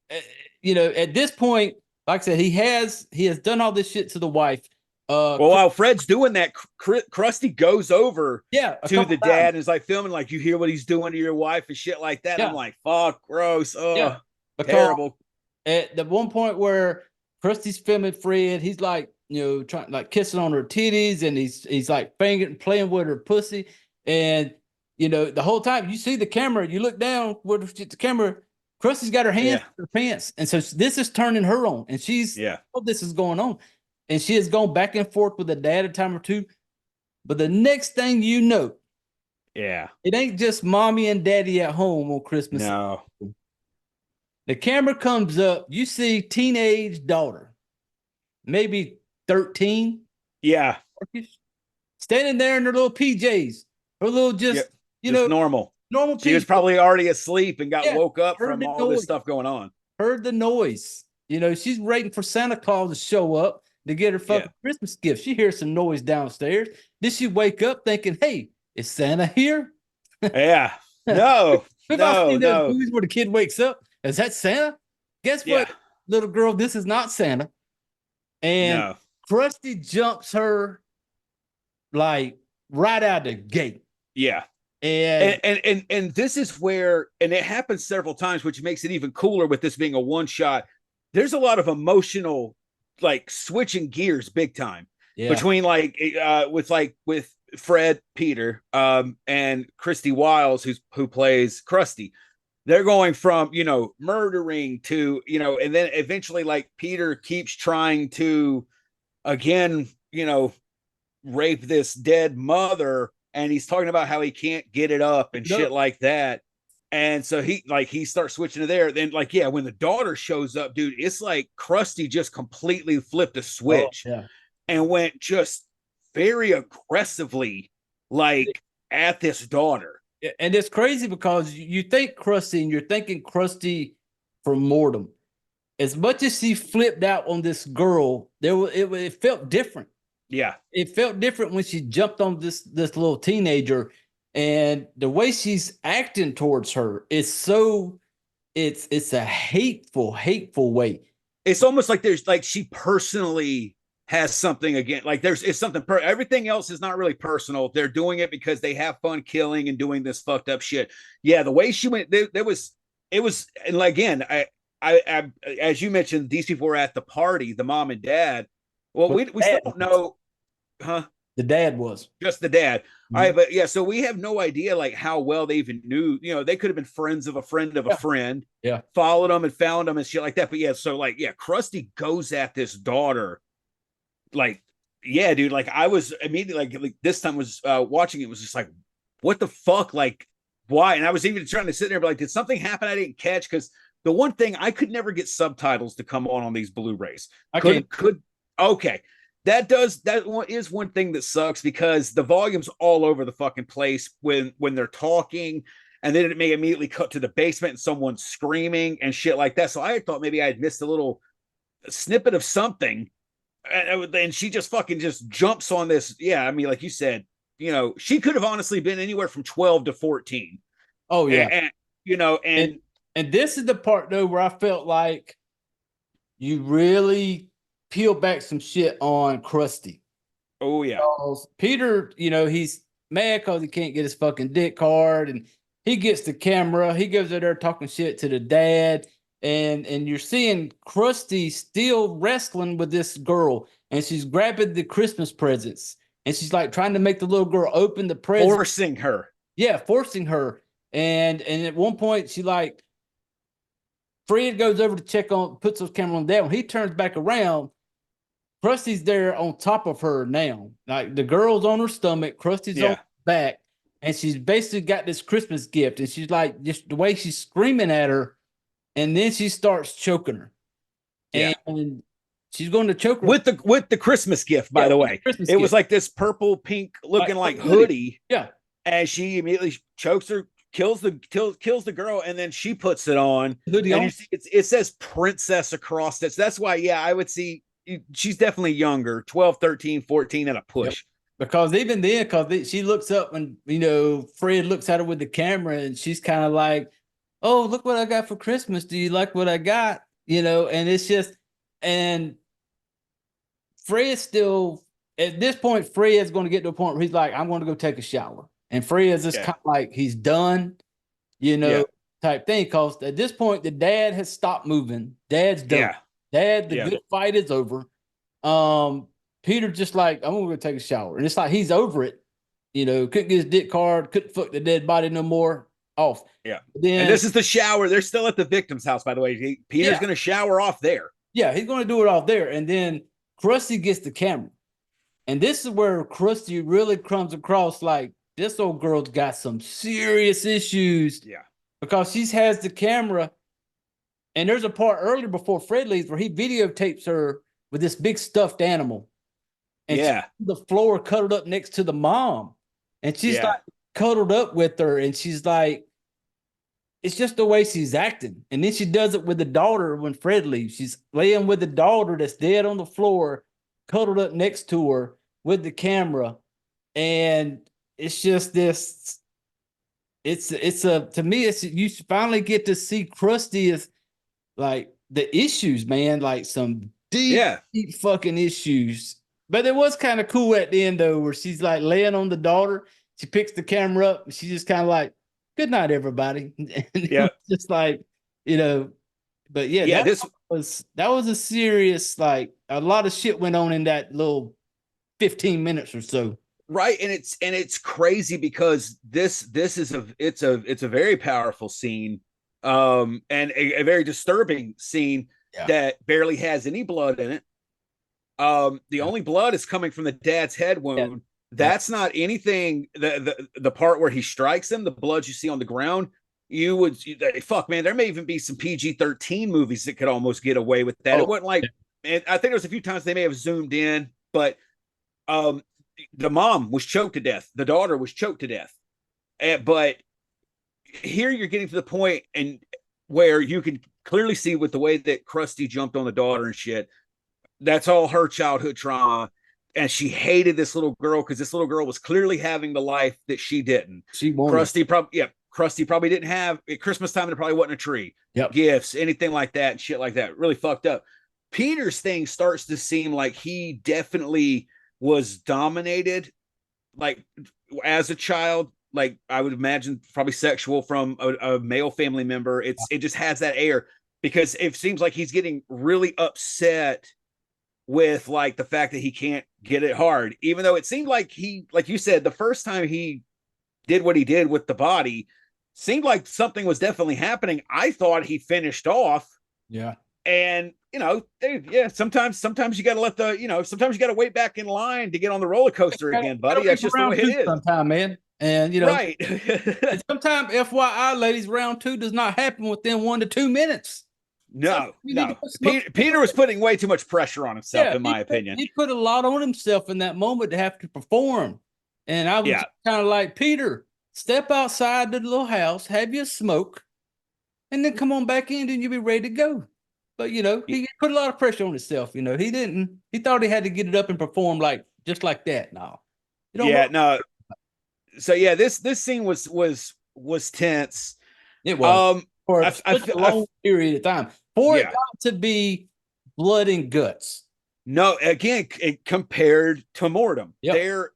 at this point, like I said, he has done all this shit to the wife. Well, while Fred's doing that, Crusty goes over to the dad and is like filming, like, you hear what he's doing to your wife and shit like that. Yeah. I'm like, fuck, gross. Oh, Yeah. terrible. At the one point where Krusty's filming Fred, he's like, trying like kissing on her titties, and he's like fingering, playing with her pussy, and the whole time you see the camera, you look down where the camera, Krusty's got her hands in her pants, and so this is turning her on, and she's oh, this is going on, and she has gone back and forth with the dad a time or two, but the next thing you know, it ain't just mommy and daddy at home on Christmas. No. The camera comes up, you see teenage daughter, maybe 13. Yeah. Standing there in her little PJs, her little just normal. Normal She was probably already asleep and got woke up from all noise. this stuff going on. Heard the noise. She's waiting for Santa Claus to show up to get her fucking Christmas gift. She hears some noise downstairs. Did she wake up thinking, hey, is Santa here? Yeah. No. We've all seen those movies where the kid wakes up. Is that Santa? Guess what, little girl? This is not Santa. And Crusty jumps her like right out the gate. Yeah. And this is where, and it happens several times, which makes it even cooler with this being a one shot. There's a lot of emotional, like switching gears big time between with Fred Peter and Christy Wiles, who plays Crusty. They're going from, murdering to, and then eventually like Peter keeps trying to, again, rape this dead mother. And he's talking about how he can't get it up and shit like that. And so he starts switching to there. Then when the daughter shows up, dude, it's like Crusty just completely flipped a switch and went just very aggressively at this daughter. And it's crazy because you think Crusty and you're thinking Crusty from Mortem. As much as she flipped out on this girl, it felt different. Yeah. It felt different when she jumped on this little teenager, and the way she's acting towards her is so it's a hateful way. It's almost like there's she personally has something again. Like it's something everything else is not really personal. They're doing it because they have fun killing and doing this fucked up shit. Yeah, the way she went, it was and again, I as you mentioned, these people were at the party, the mom and dad. Well, we still don't know, huh? The dad was just the dad. All right, but so we have no idea how well they even knew. They could have been friends of a friend of a friend. Yeah, followed them and found them and shit like that. But Crusty goes at this daughter. Dude. I was immediately this time was watching it was just like, what the fuck? Why? And I was even trying to sit there and be like, did something happen I didn't catch? Because the one thing I could never get subtitles to come on these Blu-rays. Okay. that is one thing that sucks, because the volume's all over the fucking place when they're talking, and then it may immediately cut to the basement and someone's screaming and shit like that. So I thought maybe I had missed a little snippet of something, and she just fucking just jumps on this. Yeah, I mean, like you said, you know, she could have honestly been anywhere from 12 to 14. Oh yeah, and you know, and this is the part though where I felt like you really peel back some shit on Crusty. Oh yeah, Peter, you know, he's mad because he can't get his fucking dick hard, and he gets the camera. He goes out there talking shit to the dad, and you're seeing Crusty still wrestling with this girl, and she's grabbing the Christmas presents, and she's like trying to make the little girl open the present, forcing her. Yeah, forcing her, and at one point she like Fred goes over to check on, puts his camera on that. When he turns back around, Krusty's there on top of her now. Like the girl's on her stomach, Krusty's on her back, and she's basically got this Christmas gift. And she's like, just the way she's screaming at her, and then she starts choking her. Yeah. And she's going to choke her with the Christmas gift, by the way. It was like this purple pink looking like hoodie. Yeah. And she immediately chokes her, kills the girl, and then she puts it on. Hoodie and on. You see, it says princess across it. So that's why, yeah, I would see she's definitely younger, 12, 13, 14 at a push. Yep. Because even then, because she looks up and, you know, Fred looks at her with the camera and she's kind of like, oh, look what I got for Christmas. Do you like what I got? You know, and it's just, and Fred's still, at this point, Fred's going to get to a point where he's like, I'm going to go take a shower. And Fred's just kind of like, he's done, you know, type thing. Because at this point, the dad has stopped moving. Dad's done. Yeah. Dad, the good fight is over. Peter just like, I'm gonna go take a shower. And it's like he's over it. You know, couldn't get his dick hard, couldn't fuck the dead body no more. Off. Yeah. Then, and this is the shower. They're still at the victim's house, by the way. Peter's gonna shower off there. Yeah, he's gonna do it off there. And then Crusty gets the camera. And this is where Crusty really comes across like this old girl's got some serious issues. Yeah. Because she has the camera. And there's a part earlier before Fred leaves where he videotapes her with this big stuffed animal. And she's on the floor cuddled up next to the mom. And she's like cuddled up with her. And she's like, it's just the way she's acting. And then she does it with the daughter when Fred leaves. She's laying with the daughter that's dead on the floor, cuddled up next to her with the camera. And it's just this, to me, you finally get to see Crusty as like the issues, man, like some deep fucking issues. But it was kind of cool at the end though, where she's like laying on the daughter. She picks the camera up and she's just kind of like, good night, everybody. And just like, you know, but that was a serious, like a lot of shit went on in that little 15 minutes or so. Right. And it's crazy because this is a very powerful scene. And a very disturbing scene that barely has any blood in it. The only blood is coming from the dad's head wound. That's not anything. The part where he strikes him, the blood you see on the ground, fuck, man, there may even be some PG-13 movies that could almost get away with that. It wasn't like, and I think there was a few times they may have zoomed in, but the mom was choked to death. The daughter was choked to death. But here you're getting to the point and where you can clearly see with the way that Crusty jumped on the daughter and shit, that's all her childhood trauma. And she hated this little girl because this little girl was clearly having the life that she didn't. Crusty probably didn't have at Christmas time. There probably wasn't a tree, gifts, anything like that, and shit like that. Really fucked up. Peter's thing starts to seem like he definitely was dominated, like as a child. Like I would imagine probably sexual from a male family member. It just has that air because it seems like he's getting really upset with like the fact that he can't get it hard, even though it seemed like like you said, the first time he did what he did with the body seemed like something was definitely happening. I thought he finished off. Yeah. And you know, sometimes you got to sometimes you got to wait back in line to get on the roller coaster again, buddy. That's just the way it is. Sometime, man. And you know, right. Sometimes, FYI, ladies, round 2 does not happen within 1 to 2 minutes. No. Peter was putting way too much pressure on himself, in my opinion. He put a lot on himself in that moment to have to perform. And I was kind of like, Peter, step outside the little house, have your smoke, and then come on back in, and you'll be ready to go. But, he put a lot of pressure on himself. He thought he had to get it up and perform just like that. No. No. So, this scene was tense. It was. For a long period of time. For it got to be blood and guts. No, again, compared to Mortem. Yep.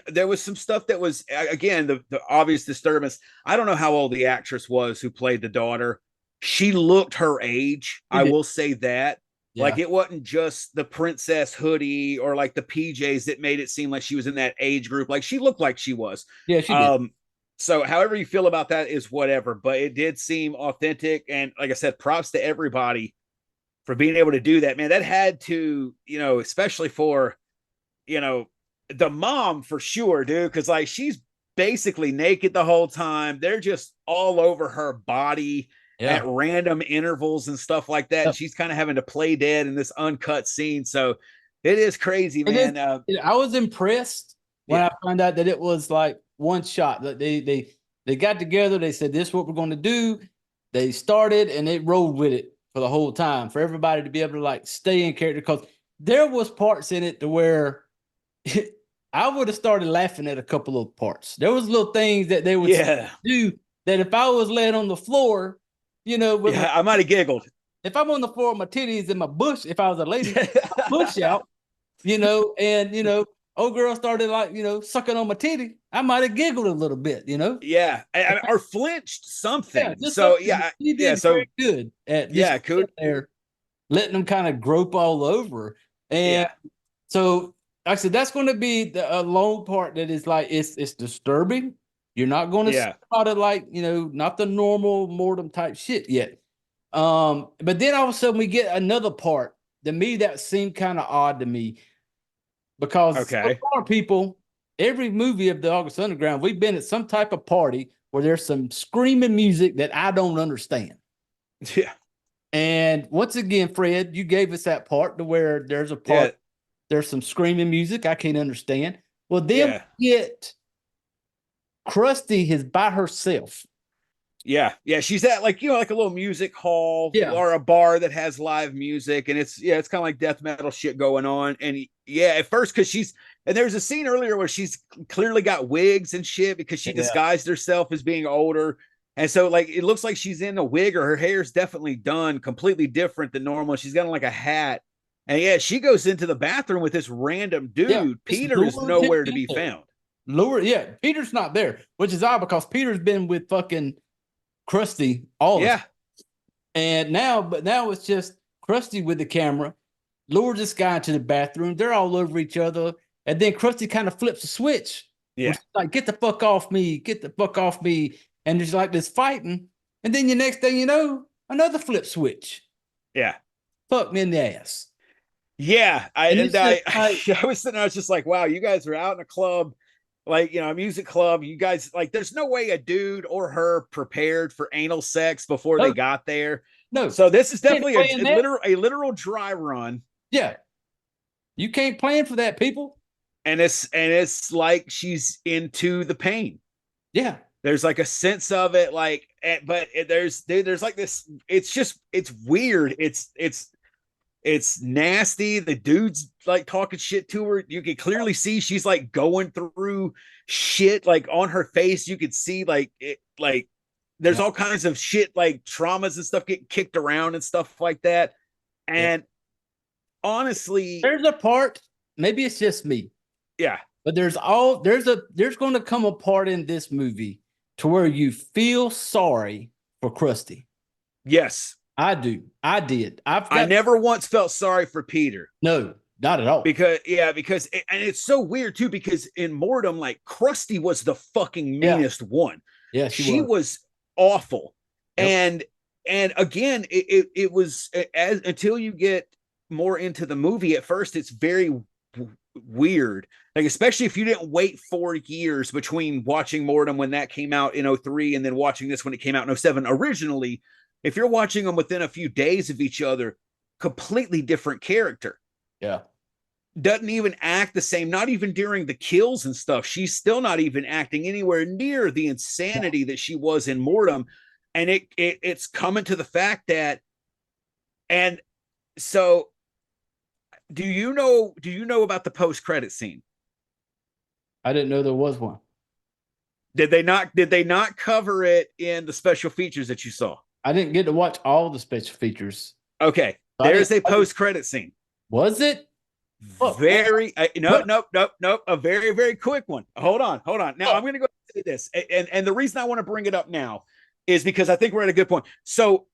There was some stuff that was, again, the obvious disturbance. I don't know how old the actress was who played the daughter. She looked her age. I will say that. Yeah. Like, it wasn't just the princess hoodie or like the PJs that made it seem like she was in that age group. Like, she looked like she was. Yeah, she did. So however you feel about that is whatever, but it did seem authentic. And like I said, props to everybody for being able to do that, man. That had to, especially for, the mom for sure, dude. Cause like, she's basically naked the whole time. They're just all over her body at random intervals and stuff like that. And she's kind of having to play dead in this uncut scene. So it is crazy, man. I was impressed when I found out that it was like one shot. That they got together. They said, this is what we're going to do. They started and they rolled with it for the whole time for everybody to be able to like stay in character. Because there was parts in it to where I would have started laughing at a couple of parts. There was little things that they would do that if I was laying on the floor, I might have giggled. If I'm on the floor with my titties and my bush, if I was a lady, bush out, old girl started like, sucking on my titty, I might have giggled a little bit, Yeah. Or flinched something. He did very good at there, letting them kind of grope all over. And so like I said, that's going to be a long part that is like, it's disturbing. You're not going to see about it like, not the normal Mortem type shit yet. But then all of a sudden we get another part. To me, that seemed kind of odd to me. Because so far, people, every movie of the August Underground, we've been at some type of party where there's some screaming music that I don't understand. Yeah. And once again, Fred, you gave us that part to where there's a part, there's some screaming music I can't understand. Well, then we get Crusty is by herself. Yeah. She's at like a little music hall or a bar that has live music. And it's kind of like death metal shit going on. And at first, and there's a scene earlier where she's clearly got wigs and shit because she disguised herself as being older. And so like, it looks like she's in a wig or her hair's definitely done completely different than normal. She's got like a hat. And she goes into the bathroom with this random dude. Yeah, Peter is nowhere to be found. Peter's not there, which is odd because Peter's been with fucking Crusty all the time. And now it's just Crusty with the camera, lures this guy into the bathroom. They're all over each other. And then Crusty kind of flips a switch. Yeah. Like, get the fuck off me. Get the fuck off me. And there's like this fighting. And then the next thing you know, another flip switch. Yeah. Fuck me in the ass. Yeah. I was sitting there, I was just like, wow, you guys are out in a club, like, a music club. You guys, like, there's no way a dude or her prepared for anal sex before they got there. No. So this is definitely a literal dry run. Yeah. You can't plan for that, people. And it's like she's into the pain. Yeah. There's like a sense of it, like, but there's like this. It's weird. It's nasty. The dude's like talking shit to her. You can clearly see she's like going through shit, like on her face. You could see there's all kinds of shit, like traumas and stuff getting kicked around and stuff like that. And honestly, there's a part, maybe it's just me. Yeah. But there's going to come a part in this movie to where you feel sorry for Crusty. Yes. I do. I did. I never once felt sorry for Peter. No, not at all. Because and it's so weird too, because in Mortem, like, Crusty was the fucking meanest one. Yeah, she was awful. Yep. And again, it was until you get more into the movie, at first it's very weird. Like, especially if you didn't wait 4 years between watching Mortem when that came out in 2003 and then watching this when it came out in 2007. Originally, if you're watching them within a few days of each other, completely different character. Yeah. Doesn't even act the same, not even during the kills and stuff. She's still not even acting anywhere near the insanity that she was in Mortem. And it's coming to the fact that, and so do you know about the post-credit scene? I didn't know there was one. Did they not cover it in the special features that you saw? I didn't get to watch all the special features. Okay. There's a post-credit scene. Was it? Very nope. A very, very quick one. Hold on. Now I'm gonna go say this. And the reason I want to bring it up now is because I think we're at a good point. So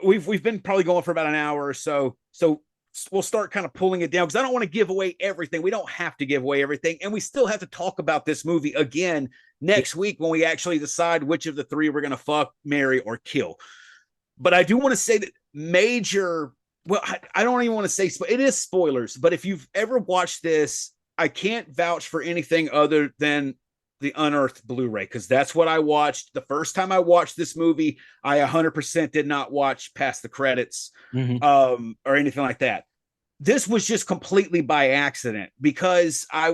we've been probably going for about an hour or so. So we'll start kind of pulling it down because I don't want to give away everything. We don't have to give away everything. And we still have to talk about this movie again next week when we actually decide which of the three we're gonna fuck, marry, or kill. But I do want to say that major. Well, I don't even want to say it is spoilers, but if you've ever watched this, I can't vouch for anything other than the Unearthed Blu-ray, because that's what I watched. The first time I watched this movie, I 100% did not watch past the credits or anything like that. This was just completely by accident because I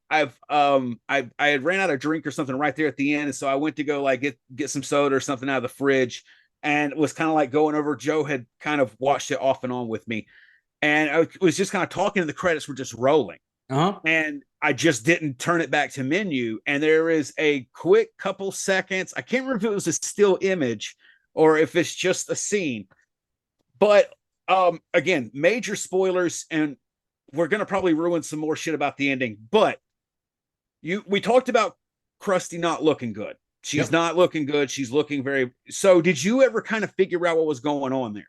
had ran out of drink or something right there at the end. And so I went to go like get some soda or something out of the fridge. And it was kind of like going over. Joe had kind of watched it off and on with me. And I was just kind of talking, and the credits were just rolling. And I just didn't turn it back to menu. And there is a quick couple seconds. I can't remember if it was a still image or if it's just a scene. But again, major spoilers. And we're going to probably ruin some more shit about the ending. But we talked about Crusty not looking good. She's not looking good. She's looking very. So, did you ever kind of figure out what was going on there?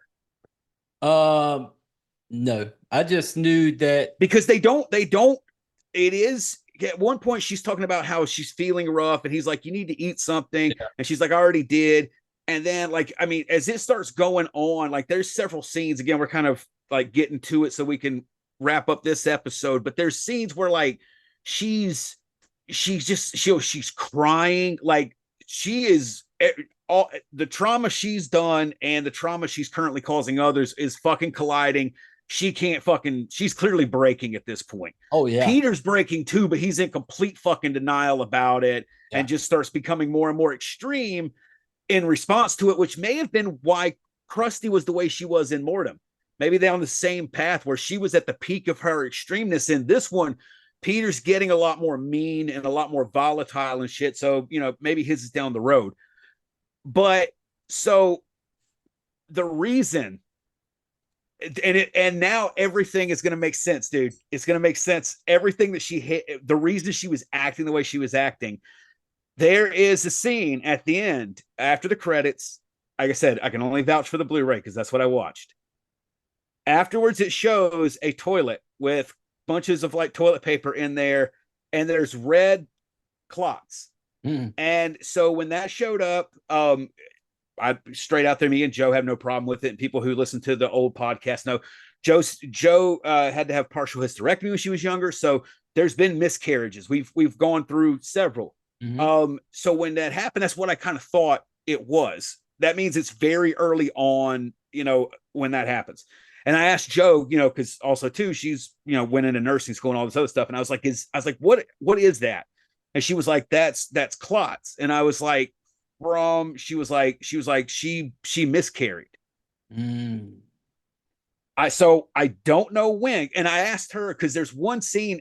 No. I just knew that because they don't. It is at one point she's talking about how she's feeling rough, and he's like, "You need to eat something," and she's like, "I already did." And then, like, I mean, as it starts going on, like, there's several scenes. Again, we're kind of like getting to it so we can wrap up this episode. But there's scenes where like she's crying, like. She is all the trauma she's done and the trauma she's currently causing others is fucking colliding. She can't fucking, she's clearly breaking at this point. Oh, yeah. Peter's breaking too, but he's in complete fucking denial about it and just starts becoming more and more extreme in response to it, which may have been why Crusty was the way she was in Mortem. Maybe they're on the same path where she was at the peak of her extremeness. In this one, Peter's getting a lot more mean and a lot more volatile and shit. So, maybe his is down the road. But so the reason, and now everything is going to make sense, dude. It's going to make sense. Everything that she hit, the reason she was acting the way she was acting. There is a scene at the end after the credits. Like I said, I can only vouch for the Blu-ray because that's what I watched. Afterwards, it shows a toilet with bunches of like toilet paper in there, and there's red clots. And so when that showed up, I straight out there, me and Joe have no problem with it. And people who listen to the old podcast know Joe had to have partial hysterectomy when she was younger. So there's been miscarriages. We've gone through several. So when that happened, that's what I kind of thought it was. That means it's very early on, when that happens. And I asked Joe, because also too, she's, went into nursing school and all this other stuff. And I was like, what is that? And she was like, that's clots. And I was like, she was like, she miscarried. I don't know when. And I asked her, because there's one scene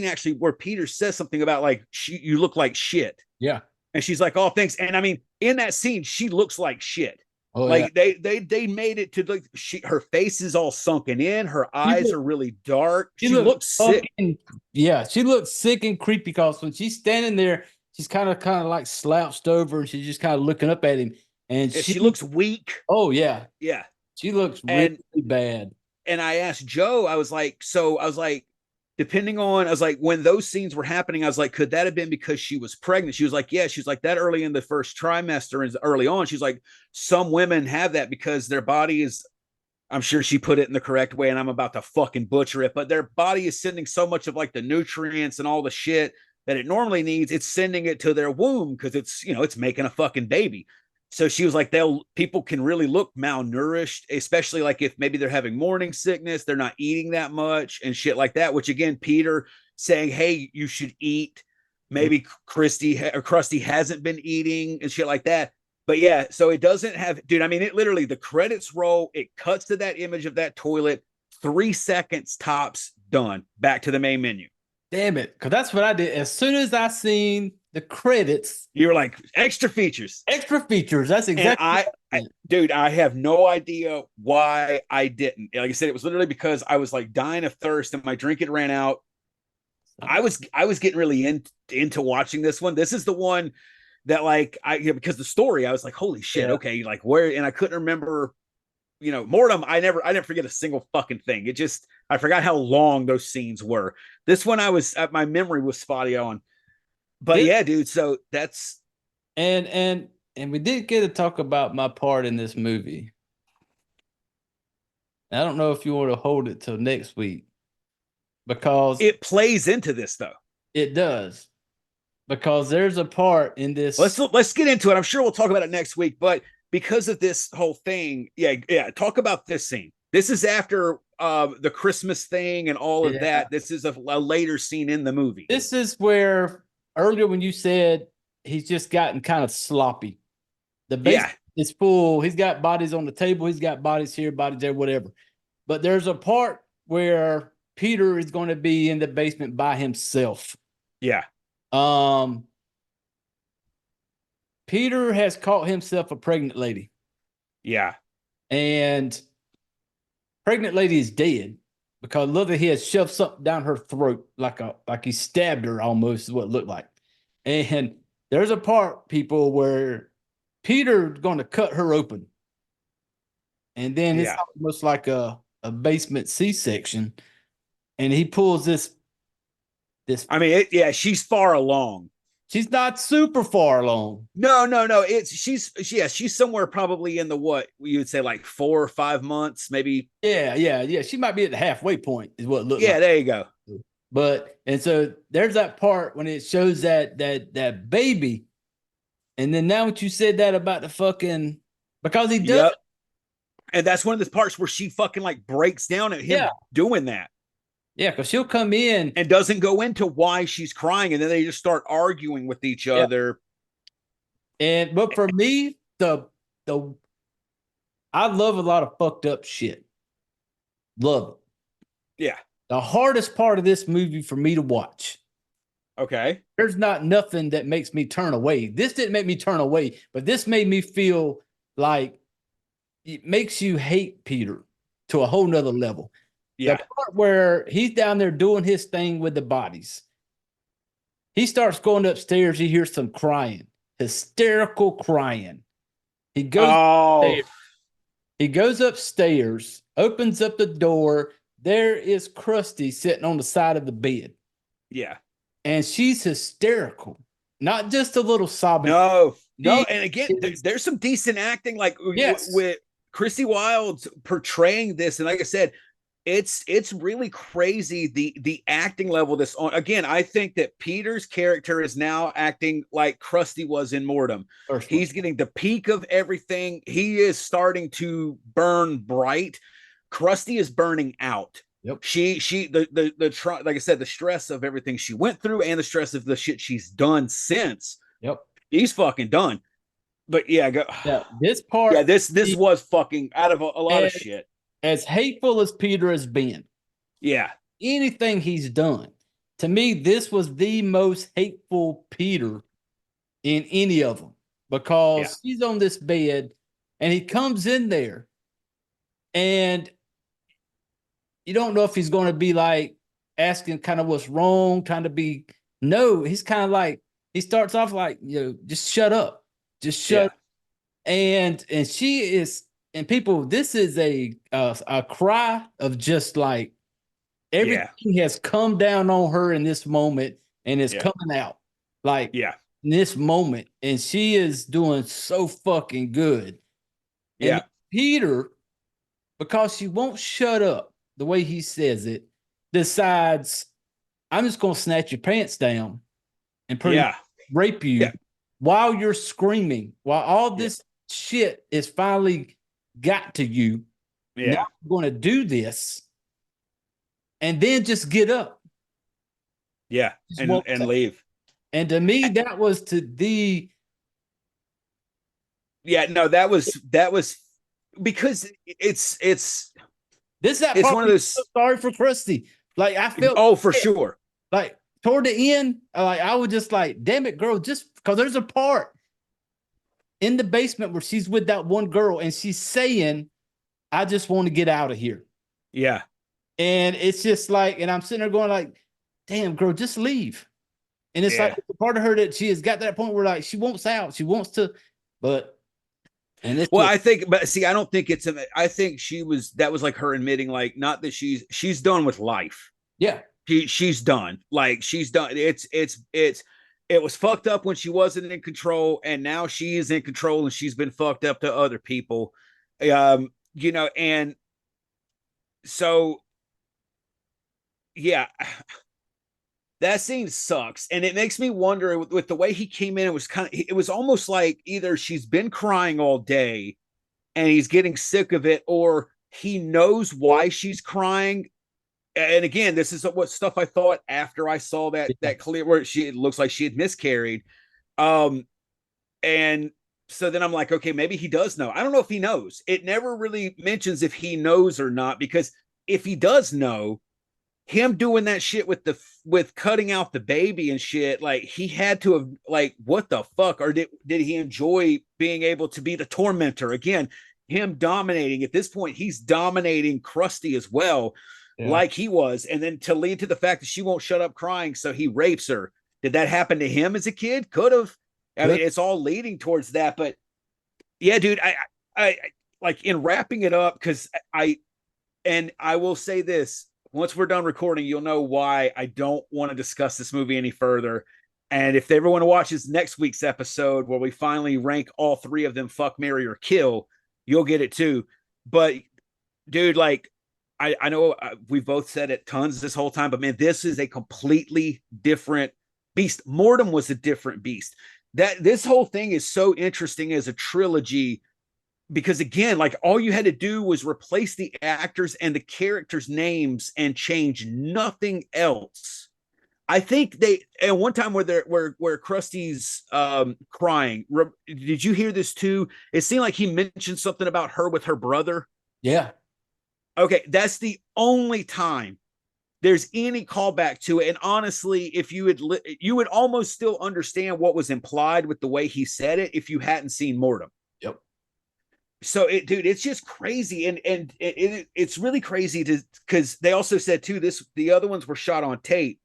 actually where Peter says something about like, you look like shit. Yeah. And she's like, oh, thanks. And I mean, in that scene, she looks like shit. Oh, like they made it to like her face is all sunken in, her eyes are really dark. She looks sick. She looks sick and creepy because when she's standing there, she's kind of like slouched over and she's just kind of looking up at him. And she looks weak. Oh yeah. Yeah. She looks really bad. And I asked Joe, I was like, when those scenes were happening, I was like, could that have been because she was pregnant? She was like, yeah. She's like, that early in the first trimester and early on. She's like, some women have that because their body is, I'm sure she put it in the correct way and I'm about to fucking butcher it, but their body is sending so much of like the nutrients and all the shit that it normally needs. It's sending it to their womb because it's, it's making a fucking baby. So she was like, people can really look malnourished, especially like if maybe they're having morning sickness, they're not eating that much and shit like that. Which again, Peter saying, "Hey, you should eat." Maybe Crusty hasn't been eating and shit like that. But yeah, so it doesn't have, dude. I mean, it literally the credits roll. It cuts to that image of that toilet. 3 seconds tops. Done. Back to the main menu. Damn it, because that's what I did. As soon as I seen the credits, you were like, extra features. That's exactly. Dude, I have no idea why I didn't. Like I said, it was literally because I was like dying of thirst and my drink had ran out. I was getting really into watching this one. This is the one that like because the story, I was like, holy shit, okay, like where, and I couldn't remember. Mortem, I never forget a single fucking thing. I forgot how long those scenes were. This one my memory was spotty on. But yeah, dude, so that's and we did get to talk about my part in this movie. I don't know if you want to hold it till next week because it plays into this though. It does. Because there's a part in this. Let's get into it. I'm sure we'll talk about it next week, but because of this whole thing, talk about this scene. This is after the Christmas thing and all of that. This is a later scene in the movie. This is where earlier when you said he's just gotten kind of sloppy. The base is full. He's got bodies on the table. He's got bodies here, bodies there, whatever. But there's a part where Peter is going to be in the basement by himself. Yeah. Peter has caught himself a pregnant lady. Yeah. And pregnant lady is dead because look at he has shoved something down her throat like he stabbed her almost is what it looked like. And there's a part, people, where Peter's going to cut her open. And then it's almost like a basement C-section. And he pulls this. I mean, she's far along. She's not super far along. No. She's somewhere probably in the what you would say like 4 or 5 months, maybe. Yeah. She might be at the halfway point, is what it looks like. Yeah, there you go. But and so there's that part when it shows that baby, and then now what you said that about the fucking because he does, and that's one of the parts where she fucking like breaks down at him doing that. Yeah, because she'll come in and doesn't go into why she's crying, and then they just start arguing with each other. But for me, I love a lot of fucked up shit. Love it. Yeah. The hardest part of this movie for me to watch. Okay. There's not nothing that makes me turn away. This didn't make me turn away, but this made me feel like it makes you hate Peter to a whole nother level. Yeah. The part where he's down there doing his thing with the bodies. He starts going upstairs. He hears some crying, hysterical crying. He goes upstairs, opens up the door. There is Crusty sitting on the side of the bed. Yeah. And she's hysterical. Not just a little sobbing. No. And again, there's some decent acting like with Christy Wilde's portraying this. And like I said, it's really crazy the acting level this on. Again, I think that Peter's character is now acting like Crusty was in Mortem. He's getting the peak of everything. He is starting to burn bright. Crusty is burning out. Yep. Like I said, the stress of everything she went through and the stress of the shit she's done since. Yep. He's fucking done. But this part. This was fucking out of a lot of shit. As hateful as Peter has been, anything he's done, to me, this was the most hateful Peter in any of them because he's on this bed and he comes in there and you don't know if he's going to be like asking kind of what's wrong, trying to be, no, he's kind of like, he starts off like, just shut up, just shut up. And she is, and people, this is a cry of just like everything has come down on her in this moment and is coming out like in this moment. And she is doing so fucking good. And Peter, because she won't shut up the way he says it, decides, I'm just going to snatch your pants down and rape you while you're screaming, while all this shit is finally got to you. Yeah. Now I'm going to do this, and then just get up. Yeah. Just And walk and out. leave. And to me, that was to the Yeah, no, that was because it's this is that it's part one of where those. I'm so sorry for Crusty. Like I felt Oh, for sure. like toward the end, like I was just like, damn it, girl, just because there's a part in the basement where she's with that one girl and she's saying, I just want to get out of here. Yeah. And it's just like, and I'm sitting there going like, damn, girl, just leave. And it's like the part of her that she has got to that point where like she wants out, she wants to, but and it's Well, I think, but see, I don't think it's. I think that was like her admitting, like, not that she's done with life. yeah, She's done. Like she's done. It was fucked up when she wasn't in control, and now she is in control, and she's been fucked up to other people. And so yeah. That scene sucks, and it makes me wonder with the way he came in. It was almost like either she's been crying all day and he's getting sick of it, or he knows why she's crying. And again, this is what stuff I thought after I saw that clear where it looks like she had miscarried. And so then I'm like, okay, maybe he does know. I don't know if he knows. It never really mentions if he knows or not, because if he does know, him doing that shit with cutting out the baby and shit, like he had to have, like, what the fuck? Or did he enjoy being able to be the tormentor again? Him dominating at this point, he's dominating Crusty as well, like he was, and then to lead to the fact that she won't shut up crying, so he rapes her. Did that happen to him as a kid? Could have. I mean, it's all leading towards that, but yeah, dude, I like in wrapping it up, because I will say this. Once we're done recording, you'll know why I don't want to discuss this movie any further. And if everyone watches next week's episode where we finally rank all three of them fuck, marry, or kill, you'll get it too. But dude, like, I know we've both said it tons this whole time, but man, this is a completely different beast. Mortem was a different beast. This whole thing is so interesting as a trilogy, because again, like, all you had to do was replace the actors and the characters' names and change nothing else. I think at one time where Krusty's crying, did you hear this too? It seemed like he mentioned something about her with her brother. Yeah. Okay, that's the only time there's any callback to it. And honestly, if you would almost still understand what was implied with the way he said it if you hadn't seen Mortem. Yep. So it's just crazy, and it's really crazy because they also said too, the other ones were shot on tape.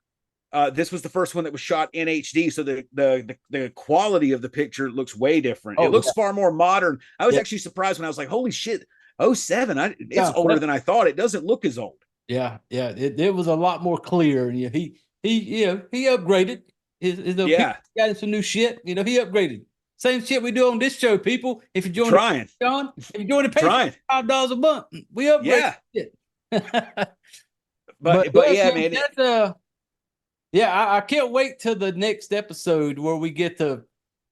This was the first one that was shot in HD, so the quality of the picture looks way different. It looks far more modern. I was actually surprised when I was like, holy shit, 07, it's older than I thought. It doesn't look as old. Yeah, it was a lot more clear, and he upgraded his got some new shit. He upgraded. Same shit we do on this show, people. If you're joining if you're joining the Patreon, $5 a month, we upgrade. Yeah. but yeah, man. I can't wait till the next episode where we get to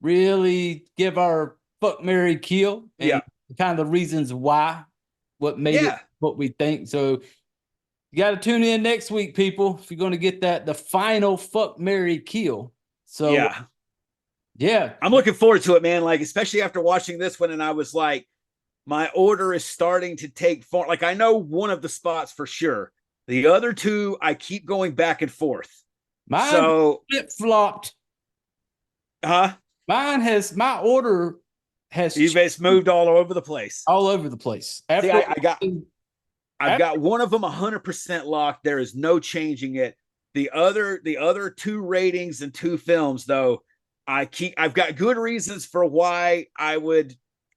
really give our fuck, marry, kill, and kind of the reasons why, what made it what we think. So you got to tune in next week, people, if you're going to get the final fuck, marry, kill. So yeah, I'm looking forward to it, man. Like, especially after watching this one, and I was like, my order is starting to take form. Like, I know one of the spots for sure. The other two, I keep going back and forth. Mine flip-flopped. Huh? My order has You've moved all over the place. All over the place. See, I've got one of them 100% locked. There is no changing it. The other two ratings and two films, though, I've got good reasons for why I would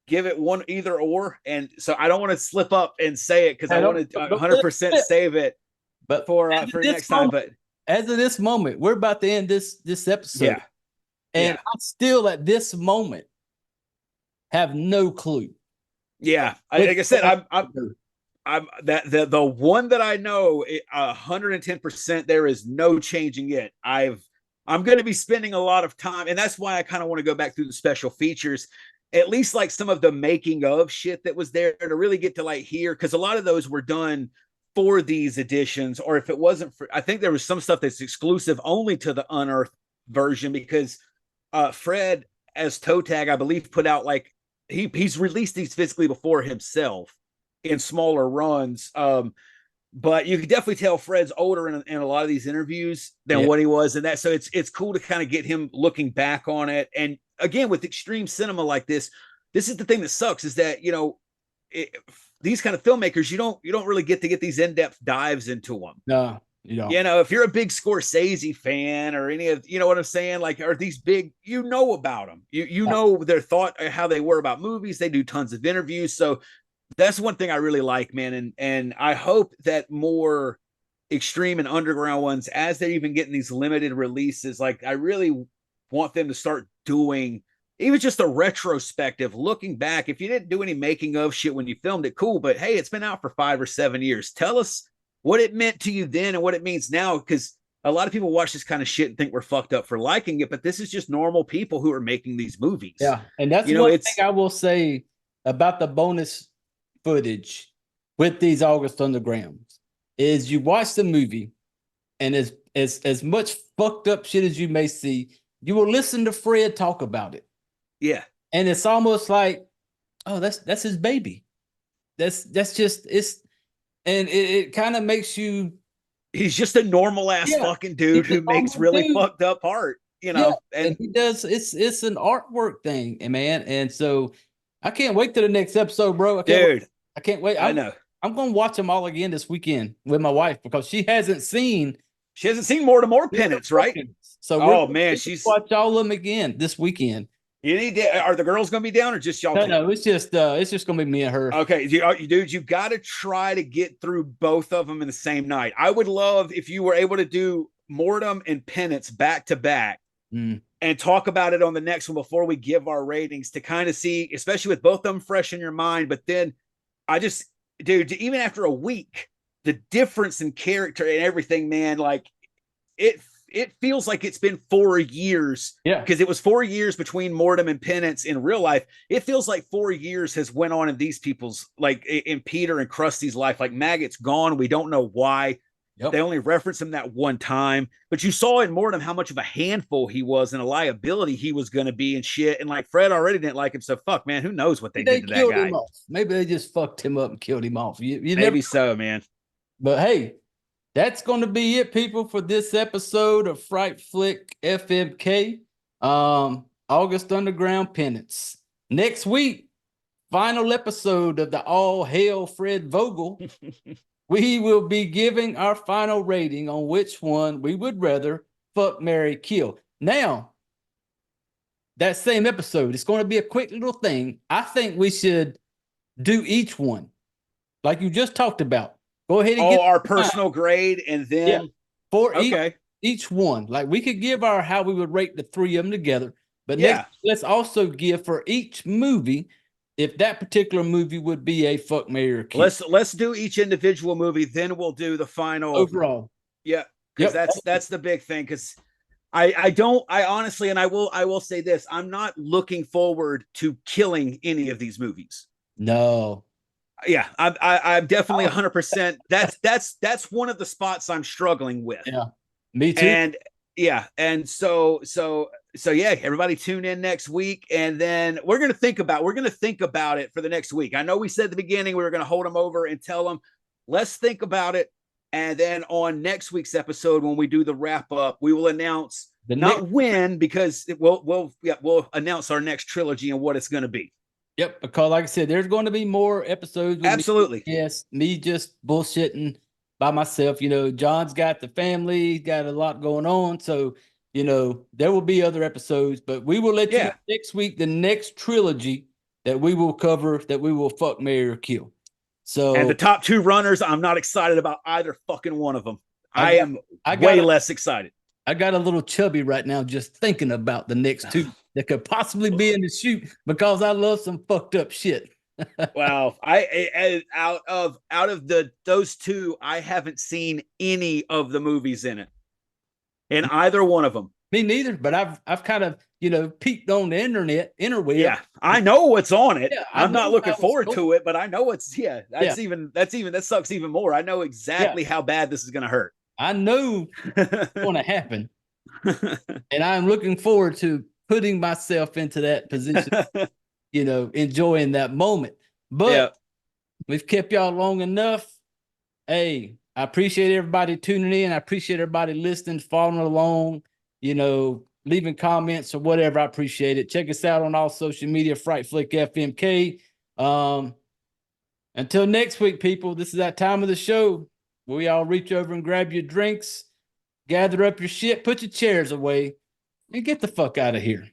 give it one either or, and so I don't want to slip up and say it because I want to 100% save it, but for next time. But as of this moment, we're about to end this episode, and I still at this moment have no clue. Yeah, like I said, I'm the one that I know 110%. There is no changing it. I'm going to be spending a lot of time, and that's why I kind of want to go back through the special features, at least like some of the making of shit that was there to really get to like hear, because a lot of those were done for these editions, or if it wasn't for, I think there was some stuff that's exclusive only to the Unearthed version, because Fred as toe tag, I believe, put out like he's released these physically before himself in smaller runs. But you can definitely tell Fred's older in a lot of these interviews than what he was in that. So it's cool to kind of get him looking back on it. And again, with extreme cinema like this is the thing that sucks, is that, you know, these kind of filmmakers, you don't really get to get these in-depth dives into them. No, you don't. You know, if you're a big Scorsese fan or any of, you know what I'm saying? Like, are these big, you know about them. You know their thought, how they were about movies. They do tons of interviews. So that's one thing I really like, man. And I hope that more extreme and underground ones, as they're even getting these limited releases, like I really want them to start doing even just a retrospective, looking back. If you didn't do any making of shit when you filmed it, cool. But hey, it's been out for 5 or 7 years. Tell us what it meant to you then and what it means now. Because a lot of people watch this kind of shit and think we're fucked up for liking it, but this is just normal people who are making these movies. Yeah. And that's, you know, one thing I will say about the bonus footage with these August Undergrounds is you watch the movie, and as much fucked up shit as you may see, you will listen to Fred talk about it. Yeah. And it's almost like, oh, that's his baby. That's just, and it kind of makes you, he's just a normal ass fucking dude who makes really fucked up art, you know. And he does, it's an artwork thing, man. And so I can't wait to the next episode, bro. I can't wait. I know. I'm going to watch them all again this weekend with my wife, because she hasn't seen more to more Penance, right? So she's watch all of them again this weekend. You need to, are the girls going to be down or just y'all? No, it's just going to be me and her. Okay, dude, you've got to try to get through both of them in the same night. I would love if you were able to do Mortem and Penance back to back and talk about it on the next one before we give our ratings, to kind of see, especially with both of them fresh in your mind. But then dude, even after a week, the difference in character and everything, man, like it feels like it's been 4 years. Yeah. Because it was 4 years between Mortem and Penance in real life. It feels like 4 years has went on in these people's, like in Peter and Krusty's life. Like Maggot's gone. We don't know why. Yep. They only referenced him that one time. But you saw in Mortem how much of a handful he was and a liability he was going to be and shit. And like Fred already didn't like him. So fuck, man, who knows what they did to that guy. Him off. Maybe they just fucked him up and killed him off. Maybe so, man. But hey, that's going to be it, people, for this episode of Fright Flick FMK. August Underground Penance. Next week, final episode of the All Hail Fred Vogel. We will be giving our final rating on which one we would rather fuck, marry, kill. Now, that same episode, it's going to be a quick little thing. I think we should do each one, like you just talked about. Go ahead and get our personal grade, and then for each one. Like we could give our how we would rate the three of them together, but let's also give for each movie if that particular movie would be a fuck, marry, or kill. Let's do each individual movie, then we'll do the final overall. Yeah, because that's the big thing. Because I honestly, and I will say this, I'm not looking forward to killing any of these movies. No. Yeah, I'm definitely 100%. That's one of the spots I'm struggling with. Yeah, me too. And so everybody tune in next week, and then we're gonna think about it for the next week. I know we said at the beginning we were gonna hold them over and tell them, let's think about it, and then on next week's episode when we do the wrap up, we will announce because we'll announce our next trilogy and what it's gonna be. Yep, because like I said, there's going to be more episodes. Absolutely. Me just bullshitting by myself. You know, John's got the family, he's got a lot going on. So, you know, there will be other episodes, but we will let you know next week, the next trilogy that we will cover, that we will fuck, marry, or kill. So, and the top two runners, I'm not excited about either fucking one of them. I am way less excited. I got a little chubby right now just thinking about the next two that could possibly be in the shoot, because I love some fucked up shit. Wow. Out of those two, I haven't seen any of the movies in it, in either one of them. Me neither, but I've kind of, you know, peeked on the interweb. Yeah, I know what's on it. Yeah, I'm not looking forward going. to it, but I know it's that sucks even more. I know exactly how bad this is going to hurt. I know what's going to happen, and I'm looking forward to putting myself into that position. You know, enjoying that moment. But we've kept y'all long enough. Hey, I appreciate everybody tuning in. I appreciate everybody listening, following along, you know, leaving comments or whatever. I appreciate it. Check us out on all social media, Fright Flick FMK. Until next week, people, this is that time of the show where we all reach over and grab your drinks, gather up your shit, put your chairs away, and get the fuck out of here.